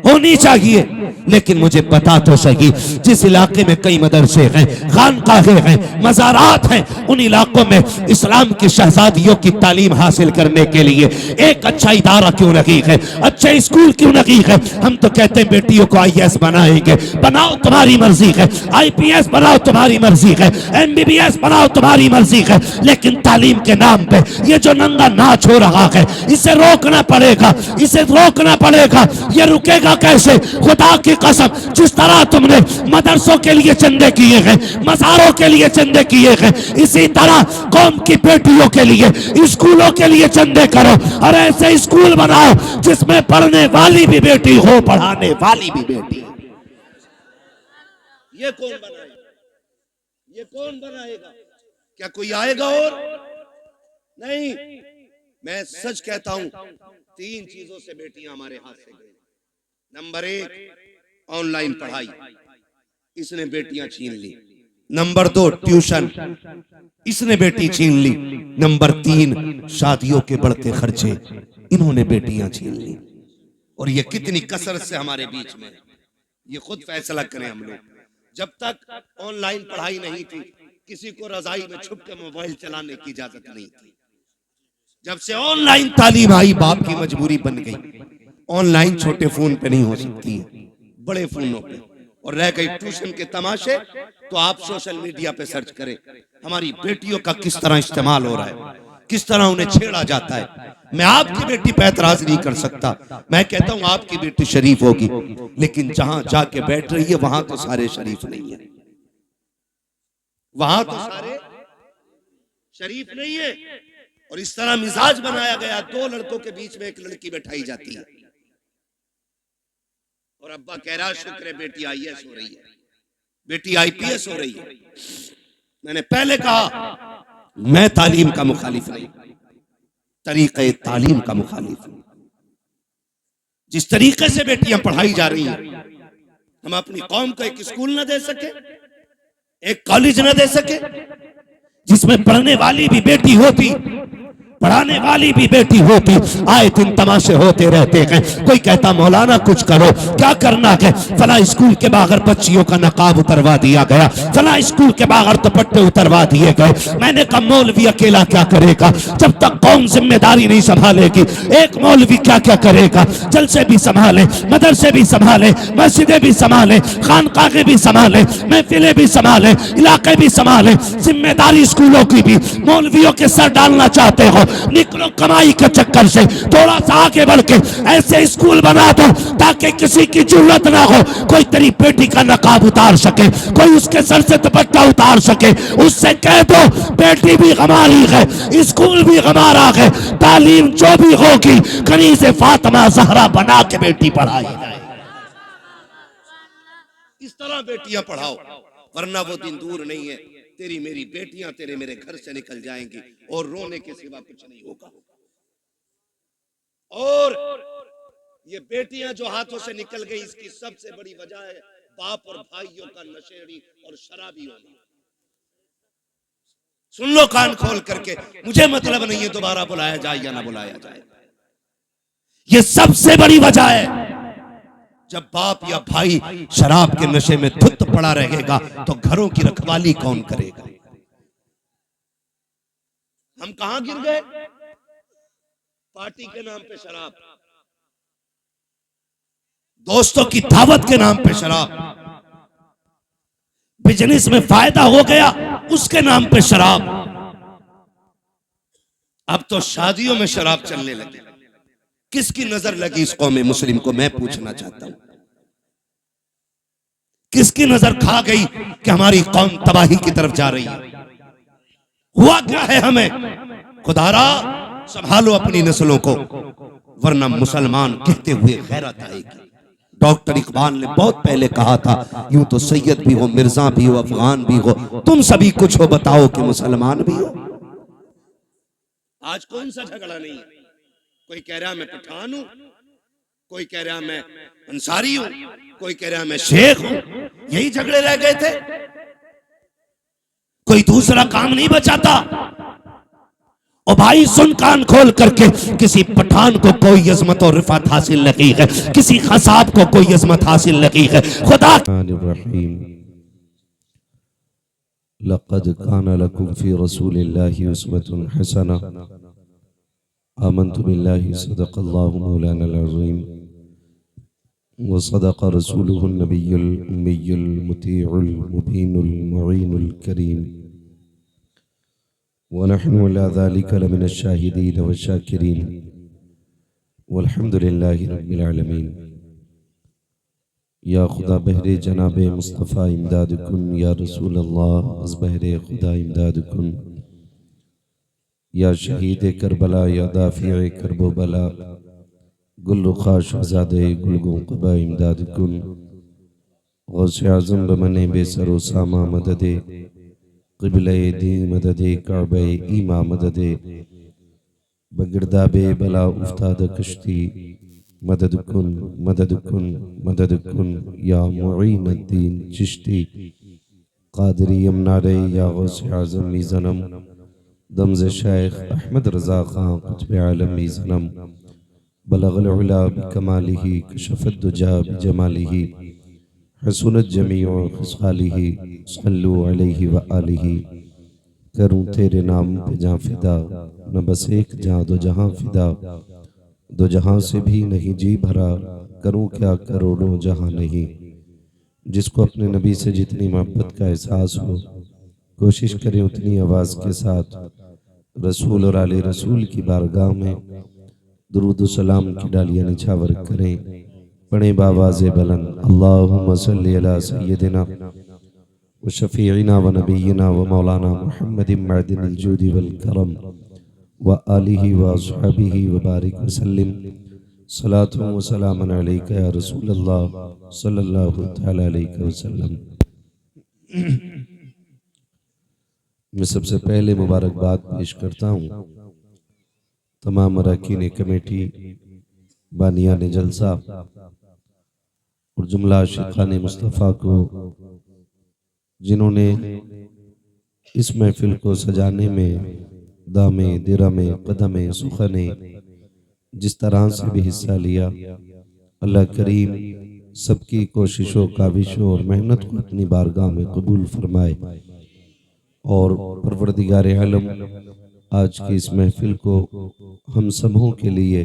Speaker 1: होनी चाहिए। लेकिन मुझे बता तो सही, जिस इलाके में कई मदरसे हैं, खानकाहें हैं, मज़ारात हैं, उन इलाकों में इस्लाम की शहजादियों की तालीम हासिल करने के लिए एक अच्छा इदारा क्यों नहीं है, अच्छे स्कूल क्यों नहीं है? हम तो कहते हैं बेटियों को IAS बनाएंगे, बनाओ तुम्हारी मर्जी है, IPS बनाओ तुम्हारी मर्जी है, MBBS बनाओ तुम्हारी मर्जी है, लेकिन तालीम के नाम पे ये जो नंगा नाच हो रहा है इसे रोकना पड़ेगा, इसे रोकना पड़ेगा। ये रुकेगा कैसे? खुदा की कसम, जिस तरह तुमने मदरसों के लिए चंदे किए हैं, मज़ारों के लिए चंदे किए हैं, इसी तरह कौम की बेटियों के लिए, स्कूलों के लिए चंदे करो और ऐसे स्कूल बनाओ जिसमें पढ़ने वाली भी बेटी हो, पढ़ाने वाली भी बेटी। ये कौन बनाएगा? ये कौन बनाएगा? क्या कोई आएगा? और नहीं, मैं सच कहता हूं, 3 चीजों से बेटियां हमारे हाथ से गई। नंबर 1, ऑनलाइन पढ़ाई, इसने बेटियां छीन ली। नंबर 2, ट्यूशन, इसने बेटी छीन ली। नंबर 3, शादियों के बढ़ते खर्चे, इन्होंने बेटियां छीन ली। और ये कितनी कसरत से हमारे बीच में, ये खुद फैसला करें हम लोग। जब तक ऑनलाइन पढ़ाई नहीं थी, किसी को रजाई में छुप के मोबाइल चलाने की इजाजत नहीं थी। जब से ऑनलाइन तालीम आई, बाप की मजबूरी बन गई। ऑनलाइन छोटे फोन पे नहीं हो सकती है, बड़े फोनों पे। और रह गई ट्यूशन के तमाशे, तो आप सोशल मीडिया पे सर्च करें हमारी बेटियों का किस तरह इस्तेमाल हो रहा है, किस तरह उन्हें छेड़ा जाता है। मैं आपकी बेटी पे एतराज नहीं कर सकता, मैं कहता हूं आपकी बेटी शरीफ होगी, लेकिन जहां जाके बैठ रही है वहां तो सारे शरीफ नहीं है, वहां तो सारे शरीफ नहीं है। और इस तरह मिजाज बनाया गया, 2 लड़कों के बीच में एक लड़की बैठाई जाती है और अब्बा कह रहा शुक्र है बेटी IAS हो रही है, बेटी IPS हो रही है। मैंने पहले कहा मैं तालीम का मुखालिफ नहीं, तरीक़े तालीम का मुखालिफ हूं। जिस तरीके से बेटियां पढ़ाई जा रही हैं, हम अपनी कौम को एक स्कूल न दे सके, एक कॉलेज न दे सके जिसमें पढ़ने वाली भी बेटी होती, पढ़ाने वाली भी बेटी होती, आए दिन तमाशे होते रहते हैं। कोई कहता मौलाना कुछ करो, क्या करना है? फला स्कूल के बाहर बच्चियों का नकाब उतरवा दिया गया, फला स्कूल के बाहर दुपट्टे उतरवा दिए गए। मैंने कहा मौलवी अकेला क्या करेगा, जब तक कौम जिम्मेदारी नहीं संभालेगी। एक मौलवी क्या क्या करेगा, जलसे भी संभाले, मदरसे भी संभाले, मस्जिदें भी संभाले, खानकाहे भी संभाले, महफिलें भी संभाले, इलाके भी संभाले, जिम्मेदारी स्कूलों की भी। मौलवियों के सर डालना चाहते हो, निकलो कमाई के चक्कर से, थोड़ा सा आगे बढ़ के ऐसे स्कूल बना दो ताकि किसी की जरूरत ना हो, कोई तेरी बेटी का नकाब उतार सके, कोई उसके सर से दुपट्टा उतार सके। उससे कह दो बेटी भी हमारी है, स्कूल भी हमारा है, तालीम जो भी होगी कनीज़े फातिमा ज़हरा बना के बेटी पढ़ाई जाए।
Speaker 2: इस तरह बेटियां पढ़ाओ, वरना वो दिन दूर नहीं है, तेरी मेरी बेटियां तेरे मेरे घर से निकल जाएंगी और रोने के सिवा कुछ नहीं होगा। और ये बेटियां जो हाथों से निकल गई, इसकी सबसे बड़ी वजह है बाप और भाइयों का नशेड़ी और शराबी होना। सुन लो कान खोल करके, मुझे मतलब नहीं है दोबारा बुलाया जाए या ना बुलाया जाए।
Speaker 1: ये सबसे बड़ी वजह है।
Speaker 2: जब बाप या भाई शराब के नशे में धुत पड़ा रहेगा तो घरों की रखवाली कौन करेगा? हम कहां गिर गए? पार्टी के नाम पे शराब,
Speaker 1: दोस्तों की दावत के नाम पे शराब, बिजनेस में फायदा हो गया उसके नाम पे शराब।
Speaker 2: अब तो शादियों में शराब चलने लगी। किसकी नजर लगी इस कौम मुस्लिम को, मैं पूछना चाहता हूं।
Speaker 1: किसकी नजर खा गई कि हमारी कौम तबाही की तरफ जा रही है? हुआ क्या है हमें?
Speaker 2: खुदारा संभालो अपनी नस्लों को, वरना मुसलमान कहते हुए गैरत आएगी। डॉक्टर इकबाल ने बहुत पहले कहा था, यूं तो सैयद भी हो, मिर्जा भी हो, अफगान भी हो, तुम सभी कुछ हो, बताओ कि मुसलमान भी हो। आज कौन सा झगड़ा नहीं है? कोई कह रहा मैं पठान हूं, कोई कह रहा मैं अंसारी हूं, कोई कह रहा मैं शेख हूं। यही झगड़े रह गए थे,
Speaker 1: कोई दूसरा काम नहीं बचाता। और भाई सुन कान खोल करके, किसी पठान को कोई अजमत और रिफात हासिल नहीं है, किसी खसाब को कोई अजमत हासिल नहीं है। खुदा
Speaker 4: लक़द कान लकुम फ़ी रसूलिल्लाहि उस्वतुन हसना आमन्तु बिल्लाहि सदक़ल्लाहु मौलानल अज़ीम व सदक़ रसूलुहुन नबियुल उम्मियुल मुतीउल मुबीनुल मुईनुल करीम व नहनु अला ज़ालिका लमिनश शाहिदीन व शाकिरीन वल्हम्दुलिल्लाहि रब्बिल आलमीन। या खुदा बहरे जनाब मुस्तफ़ा इमदाद कुन, या रसूल अल्लाह अज़ बहरे खुदा इमदाद कुन, या शहीद करबला, या दाफ़िए करबो बला, गुल रुखा शहज़ादे गुलगों क़बा इमदाद कुन, गौसे आज़म बमने बेसरो सामा मददे, क़िबले दी मददे, काबे ईमा मददे, बगिरदाबे बला उफ्ताद कश्ती, मदद कुन मदद कुन मदद कुन, या मुईनुद्दीन चिश्ती क़ादिरी यमनारे, या गौसे आज़म मीज़नम, दमज़ शेख अहमद रज़ा ख़ान क़ुत्ब आलम मीज़नम, बलग़ल उला बिकमालिही, कशफ़द दुजा बिजमालिही, हसनत जमीउ ख़िसालिही, सल्लु अलैहि व आलिही। करूँ तेरे नाम पे जाँ फ़िदा, न बस एक जाँ दो जहाँ फ़िदा, दो जहां से भी नहीं जी भरा, करूं क्या करोड़ों जहां नहीं। जिसको अपने नबी से जितनी मोहब्बत का एहसास हो, कोशिश करें उतनी आवाज़ के साथ रसूल और आले रसूल की बारगाह में दुरूद सलाम की डालियाँ निछावर करें। पढ़ें बावाज़े बुलंद, अल्लाहुम्मा सल्ली अला सय्यदिना व शफ़ीइना व नबीना व मौलाना मुहम्मदिन मअदिनिल जूदि वल करम व आलिही व अस्हाबिही व बारिक वसल्लिम। सलातु व सलामुन अलैका या रसूल अल्लाह सल्लल्लाहु तआला अलैहि वसल्लम। मैं सबसे पहले मुबारकबाद पेश करता हूँ तमाम अरकान कमेटी, बानियान जलसा और जुमला आशिक़ान मुस्तफ़ा को, जिन्होंने इस महफिल को सजाने में दामे दिरमे कदमे सुखने जिस तरह से भी हिस्सा लिया, अल्लाह करीम सबकी कोशिशों काविशों और मेहनत को अपनी बारगाह में कबूल फरमाए और परवरदिगार आलम आज की इस महफिल को हम सबों के लिए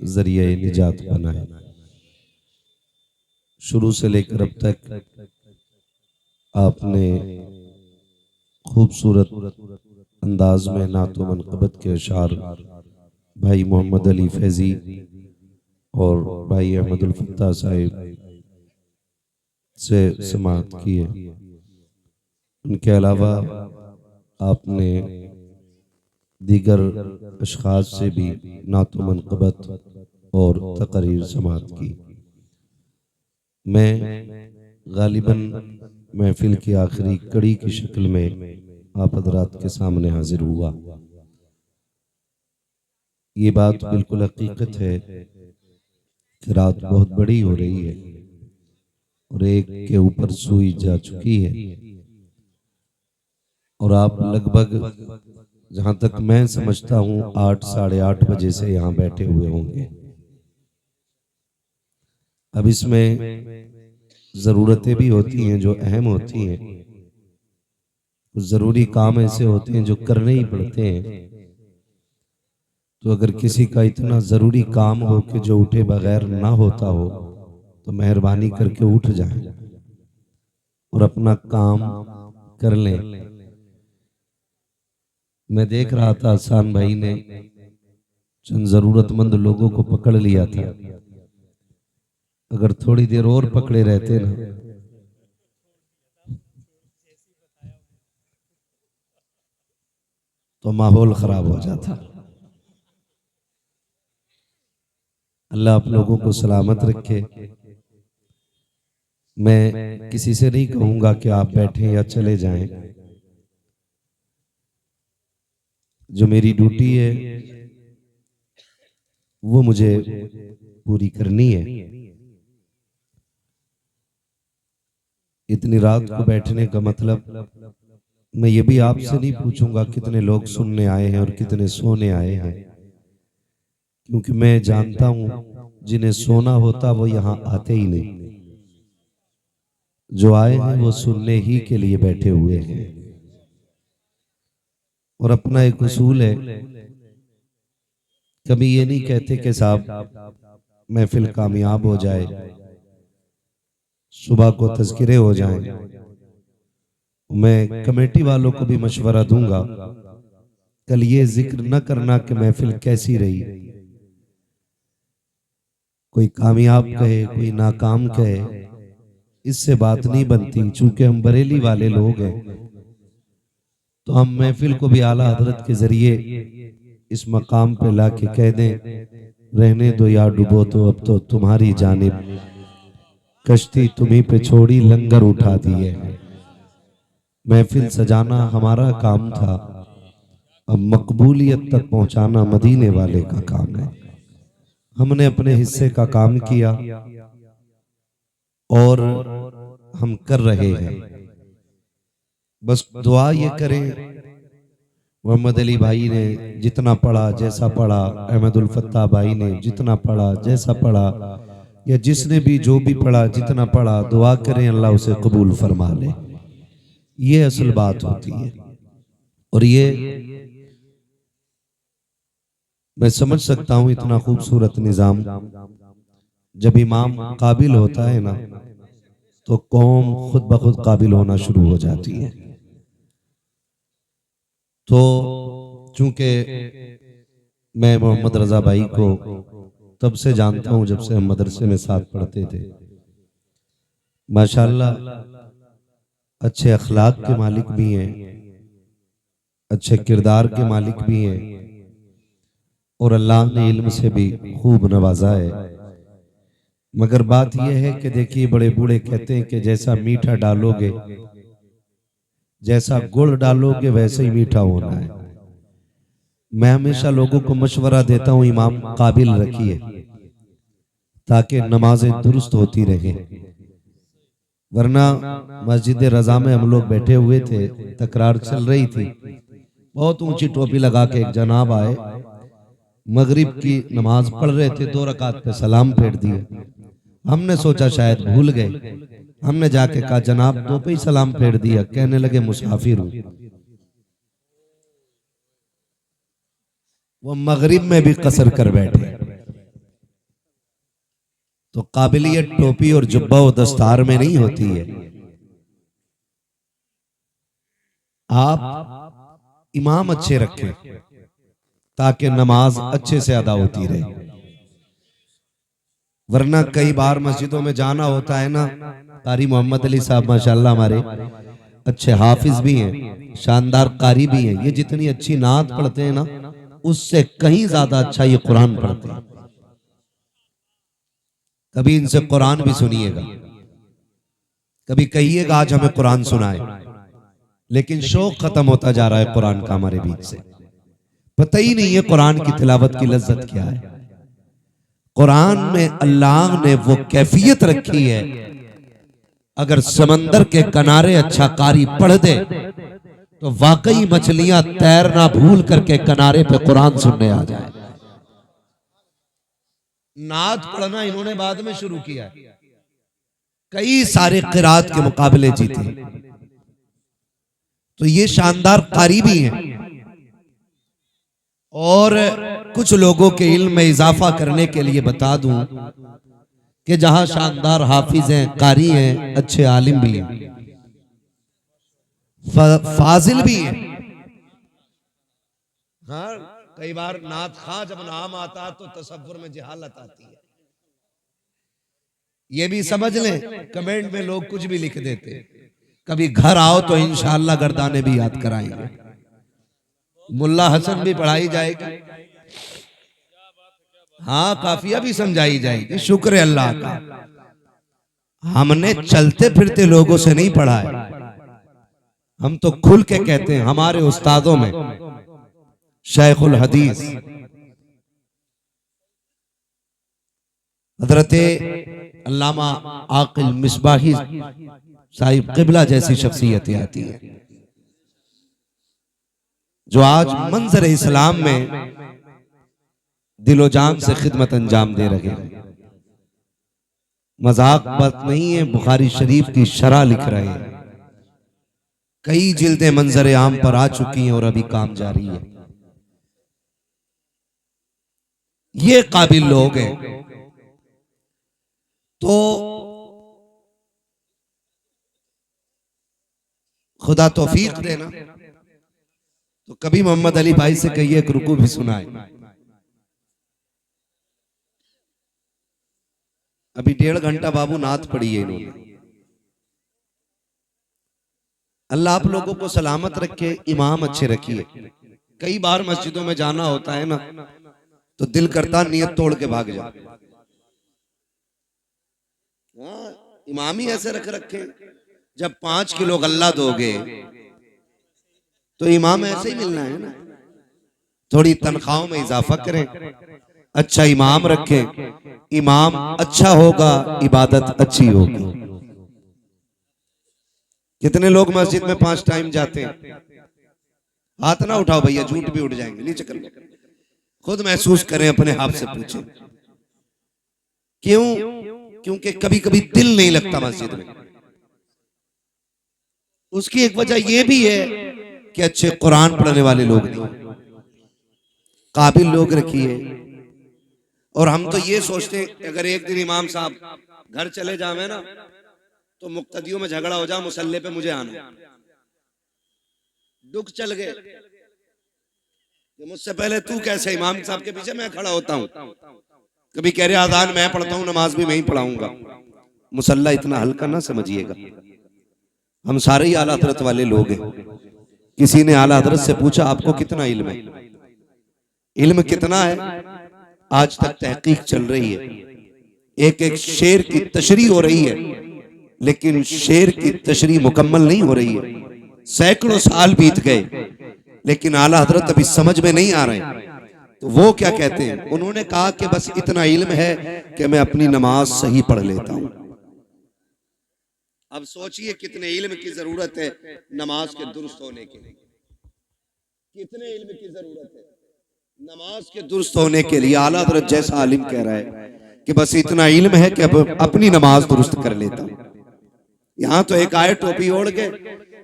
Speaker 4: जरिए निजात बनाए। शुरू से लेकर अब तक आपने खूबसूरत अंदाज में नातो मनक़बत के अशार भाई मोहम्मद अली फैजी और भाई अहमदुल फत्ताह साहिब से समाअत की है। उनके अलावा आपने दीगर अशखास से भी नातो मनक़बत और तकरीर समाअत की। मैं गालिबन महफिल की आखिरी कड़ी की शक्ल में आप हज़रात के सामने हाजिर हुआ। ये बात बिल्कुल हकीकत है कि रात बहुत बड़ी हो रही है और एक के ऊपर सुई जा चुकी है और आप लगभग जहां तक मैं समझता हूं 8 साढ़े 8 बजे से यहाँ बैठे हुए होंगे। अब इसमें जरूरतें भी होती हैं जो अहम होती हैं, कुछ जरूरी काम ऐसे होते हैं जो करने ही पड़ते हैं। तो अगर किसी का इतना जरूरी काम हो कि जो उठे बगैर ना होता हो तो मेहरबानी करके उठ जाए और अपना काम कर लें। मैं देख रहा था आसान भाई ने चंद जरूरतमंद लोगों को पकड़ लिया था, अगर थोड़ी देर और पकड़े रहते ना तो माहौल खराब हो जाता। अल्लाह आप लोगों को सलामत रखे। मैं किसी से नहीं कहूंगा कि आप बैठें या चले जाएं। जो मेरी ड्यूटी है वो मुझे पूरी करनी है। इतनी रात को बैठने का मतलब, मैं ये भी आपसे नहीं पूछूंगा कितने लोग सुनने आए हैं और कितने सोने आए हैं, क्योंकि मैं जानता हूं जिन्हें सोना होता वो यहाँ आते ही नहीं। जो आए हैं वो सुनने ही के लिए बैठे हुए हैं। और अपना एक उसूल है, कभी ये नहीं कहते कि साहब महफिल कामयाब हो जाए, सुबह को तज़किरे हो जाएं। मैं कमेटी वालों को भी मशवरा दूंगा, कल ये जिक्र न करना कि महफिल कैसी रही। कोई कामयाब कहे कोई नाकाम कहे, इससे बात नहीं बनती। चूंकि हम बरेली वाले लोग हैं तो हम महफिल को भी आला हजरत के जरिए इस मकाम पे ला के कह दें, रहने दो या डूबो तो अब तो तुम्हारी जानिब, कश्ती तुम्ही पे छोड़ी लंगर उठा दिए। महफिल सजाना हमारा काम था, अब मकबूलियत तक पहुंचाना मदीने वाले का काम है। हमने अपने हिस्से का काम किया और हम कर रहे हैं। बस दुआ ये करें, मोहम्मद अली भाई ने जितना पढ़ा जैसा पढ़ा, अहमदुल फत्ताह भाई ने जितना पढ़ा जैसा पढ़ा, या जिसने भी जो भी पढ़ा जितना पढ़ा, दुआ करें अल्लाह उसे कबूल फरमा ले। ये असल बात होती है। और ये मैं समझ सकता हूं, इतना खूबसूरत निजाम जब इमाम काबिल होता है ना तो कौम खुद ब खुद काबिल होना शुरू हो जाती है। तो चूंकि मैं मोहम्मद रजा भाई को तब से जानता हूं जब से हम मदरसे में साथ पढ़ते थे। माशाअल्लाह अच्छे अखलाक के मालिक भी हैं, अच्छे किरदार के मालिक भी हैं और अल्लाह ने इल्म से भी खूब नवाजा है। मगर बात यह है कि देखिए बड़े बूढ़े कहते हैं कि जैसा मीठा डालोगे, जैसा गुड़ डालोगे वैसे ही मीठा होना है। मैं हमेशा लोगों को मशवरा देता हूं, इमाम काबिल रखिए ताकि नमाजें दुरुस्त होती रहे। वरना मस्जिद रजा में हम लोग बैठे हुए थे, तकरार चल रही थी, बहुत ऊंची टोपी लगा के एक जनाब आए, मगरिब की नमाज पढ़ रहे थे, 2 रकात पे सलाम फेर दिए। हमने सोचा शायद भूल गए, हमने जाके कहा जनाब 2 पे ही सलाम फेर दिया। कहने लगे मुसाफिर हूं। वो मगरिब में भी कसर कर बैठे। तो काबिलियत टोपी और जुब्बा और दस्तार में नहीं होती है। आप इमाम अच्छे रखें ताकि नमाज अच्छे से अदा होती रहे। वरना कई बार मस्जिदों में जाना होता है ना, कारी मोहम्मद अली साहब माशाल्लाह हमारे अच्छे हाफिज भी हैं, शानदार कारी भी हैं। ये जितनी अच्छी नात पढ़ते हैं ना, उससे कहीं ज्यादा अच्छा ये कुरान पढ़ते हैं। कभी इनसे कुरान भी सुनिएगा, कभी कहिएगा आज हमें कुरान सुनाए। लेकिन शौक खत्म होता जा रहा है कुरान का हमारे बीच से। पता ही नहीं है कुरान की तिलावत की लज्जत क्या है। कुरान में अल्लाह ने वो कैफियत रखी है, अगर समंदर के किनारे अच्छा कारी पढ़ दे तो वाकई मछलियां तैरना भूल करके किनारे पे कुरान सुनने आ जाए। नात पढ़ना इन्होंने बाद में शुरू किया है, कई सारे किरात के मुकाबले जीते। तो ये शानदार कारी भी हैं। और कुछ लोगों के इल्म में इजाफा करने के लिए बता दूं कि जहां शानदार हाफिज हैं, कारी हैं, अच्छे आलिम भी हैं, फाजिल भी हैं। हाँ, कई बार नात खां जब नाम आता तो तसव्वुर में जहालत आती है। ये भी समझ लें, कमेंट में लोग कुछ भी लिख देते। कभी घर आओ तो इंशाअल्लाह गर्दाने भी याद कराएंगे, मुल्ला हसन भी पढ़ाई जाएगी, हाँ काफिया भी समझाई जाएगी। शुक्र है अल्लाह का, हमने चलते फिरते लोगों से नहीं पढ़ा है। हम तो खुल के कहते हैं, हमारे उस्तादों में शेखुल हदीस हजरते अल्लामा आकिल मिसबाही साहिब किबला जैसी शख्सियतें आती हैं, जो आज मंजर इस्लाम में दिलो जान से खिदमत अंजाम दे रहे हैं। मजाक बात नहीं है, बुखारी शरीफ की शरह लिख रहे हैं। कई जिल्दें मंजर आम पर आ चुकी हैं और अभी काम जारी है। ये काबिल लोग हैं। तो खुदा तौफीक देना, तो कभी मोहम्मद अली भाई से कहिए एक रुकू भी सुनाए। अभी 1.5 घंटा बाबू नात पढ़ी है इन्होंने। अल्लाह आप लोगों को सलामत रखे, इमाम अच्छे रखिए। कई बार मस्जिदों में जाना होता है ना, तो दिल करता नियत तोड़ के भाग जाओ। इमाम ही ऐसे रख रखे, जब 5 किलो गल्ला दोगे तो इमाम ऐसे ही मिलना है ना। थोड़ी तनख्वाहों में इजाफा करें, अच्छा इमाम रखें। इमाम अच्छा होगा, इबादत अच्छी होगी। कितने लोग मस्जिद में 5 टाइम जाते हैं? हाथ ना उठाओ भैया, झूठ भी उठ जाएंगे। नीचे कर लो, खुद महसूस करें, अपने आप से पूछें क्यों? क्योंकि कभी कभी दिल नहीं लगता मस्जिद में। उसकी एक वजह यह भी है कि अच्छे कुरान पढ़ने वाले लोग नहीं, काबिल लोग रखिए। और हम तो ये सोचते हैं अगर एक दिन इमाम साहब घर चले जावे ना, तो मुक्तदियों में झगड़ा हो जा, मुसल्ले पे मुझे आना। दुख चल गए, मुझसे पहले तू कैसे इमाम साहब के पीछे मैं खड़ा होता हूँ। कभी कह रहे आजान मैं पढ़ता हूँ, नमाज भी मैं ही पढ़ाऊंगा। मुसल्ला इतना हल्का ना समझिएगा, हम सारे ही आला हजरत वाले लोग हैं। किसी ने आला हजरत से पूछा आपको कितना इल्म है? इल्म कितना है? आज तक तहकीक चल रही है, एक एक शेर की तशरीह हो रही है, लेकिन शेर की तशरीह मुकम्मल नहीं हो रही है। सैकड़ों साल बीत गए, लेकिन आला हजरत अभी समझ में नहीं आ रहे। तो वो क्या कहते हैं? उन्होंने कहा कि बस इतना इल्म है कि मैं अपनी नमाज सही पढ़ लेता हूं। अब सोचिए कितने इल्म की जरूरत है नमाज के दुरुस्त होने के लिए।
Speaker 2: कितने इल्म की जरूरत है नमाज के दुरुस्त होने के लिए। आला हज़रत जैसा आलिम कह रहा है कि बस इतना इल्म है कि अब अपनी नमाज दुरुस्त कर लेता हूं। यहां तो एक आए टोपी ओढ़ के,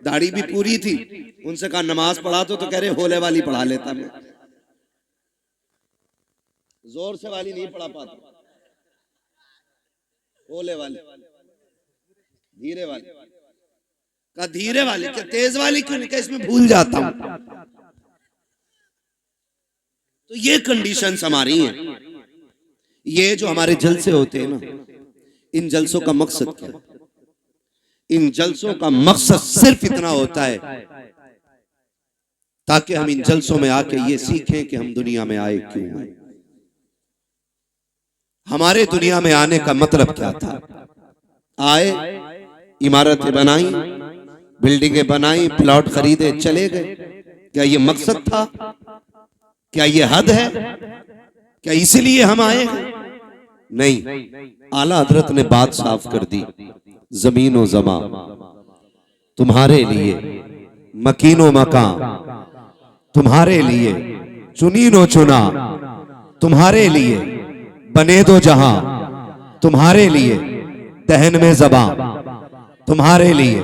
Speaker 2: दाढ़ी भी पूरी थी, उनसे कहा नमाज पढ़ा तो कह रहे होले वाली पढ़ा लेता मैं, जोर से वाली नहीं पढ़ा पाता, होले वाली, धीरे वाली। कहा धीरे वाली क्या तेज वाली क्यों नहीं? कहा इसमें भूल जाता हूं। तो ये कंडीशंस हमारी हैं। ये जो हमारे जलसे होते हैं ना, इन जलसों का मकसद क्या है? इन जलसों का मकसद सिर्फ इतना होता है ताकि हम इन जलसों में आके ये सीखें कि हम दुनिया में आए क्यों आए, हमारे दुनिया में आने का मतलब क्या था। आए, इमारतें बनाई, बिल्डिंगें बनाई, प्लॉट खरीदे, चले गए। क्या ये मकसद था? क्या ये हद है? क्या इसलिए हम आए? नहीं, आला हजरत ने बात साफ कर दी। जमीन व जमा तुम्हारे लिए, मकीनो मकान तुम्हारे लिए, चुनीनो चुना तुम्हारे लिए, बने दो जहां तुम्हारे लिए, दहन में जबां तुम्हारे लिए,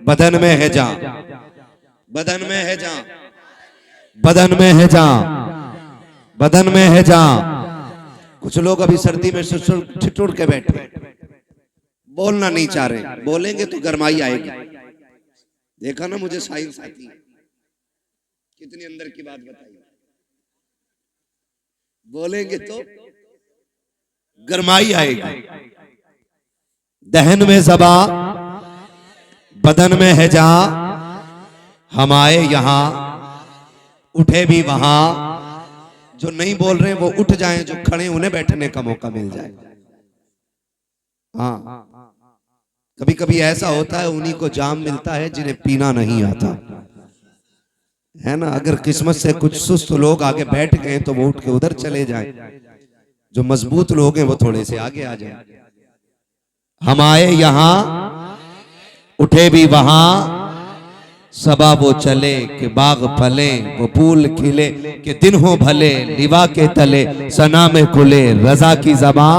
Speaker 2: बदन में है जान, बदन में है जान, बदन में है जान, बदन में है जान। कुछ लोग अभी सर्दी में ठिठुर के बैठे, बोलना नहीं चाह रहे, बोलेंगे तो गरमाई आएगी। देखा ना, मुझे साइंस आती है, कितनी अंदर की बात बताई। बोलेंगे तो गरमाई आएगी। दहन में ज़बा, बदन में है जा, हम आए यहां, उठे भी वहां। जो नहीं बोल रहे वो उठ जाएं, जो खड़े उन्हें बैठने का मौका मिल जाए। हाँ, कभी कभी ऐसा होता है, उन्हीं को जाम मिलता है जिन्हें पीना नहीं आता है ना। अगर किस्मत से कुछ सुस्त लोग आगे बैठ गए तो वो उठ के उधर चले जाएं, जो मजबूत लोग हैं वो थोड़े से आगे आ जाएं। हम आए यहां, उठे भी वहां, सबा वो चले कि बाग फले, वो फूल खिले कि दिन हो भले, लिवा के तले सना में खुले, रजा की ज़बां,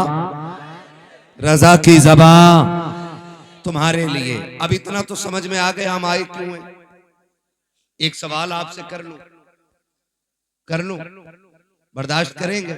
Speaker 2: रजा की ज़बां तुम्हारे लिए। अब इतना तो समझ में आ गया हम आए क्यों हैं। एक सवाल आपसे कर लूं, बर्दाश्त करेंगे?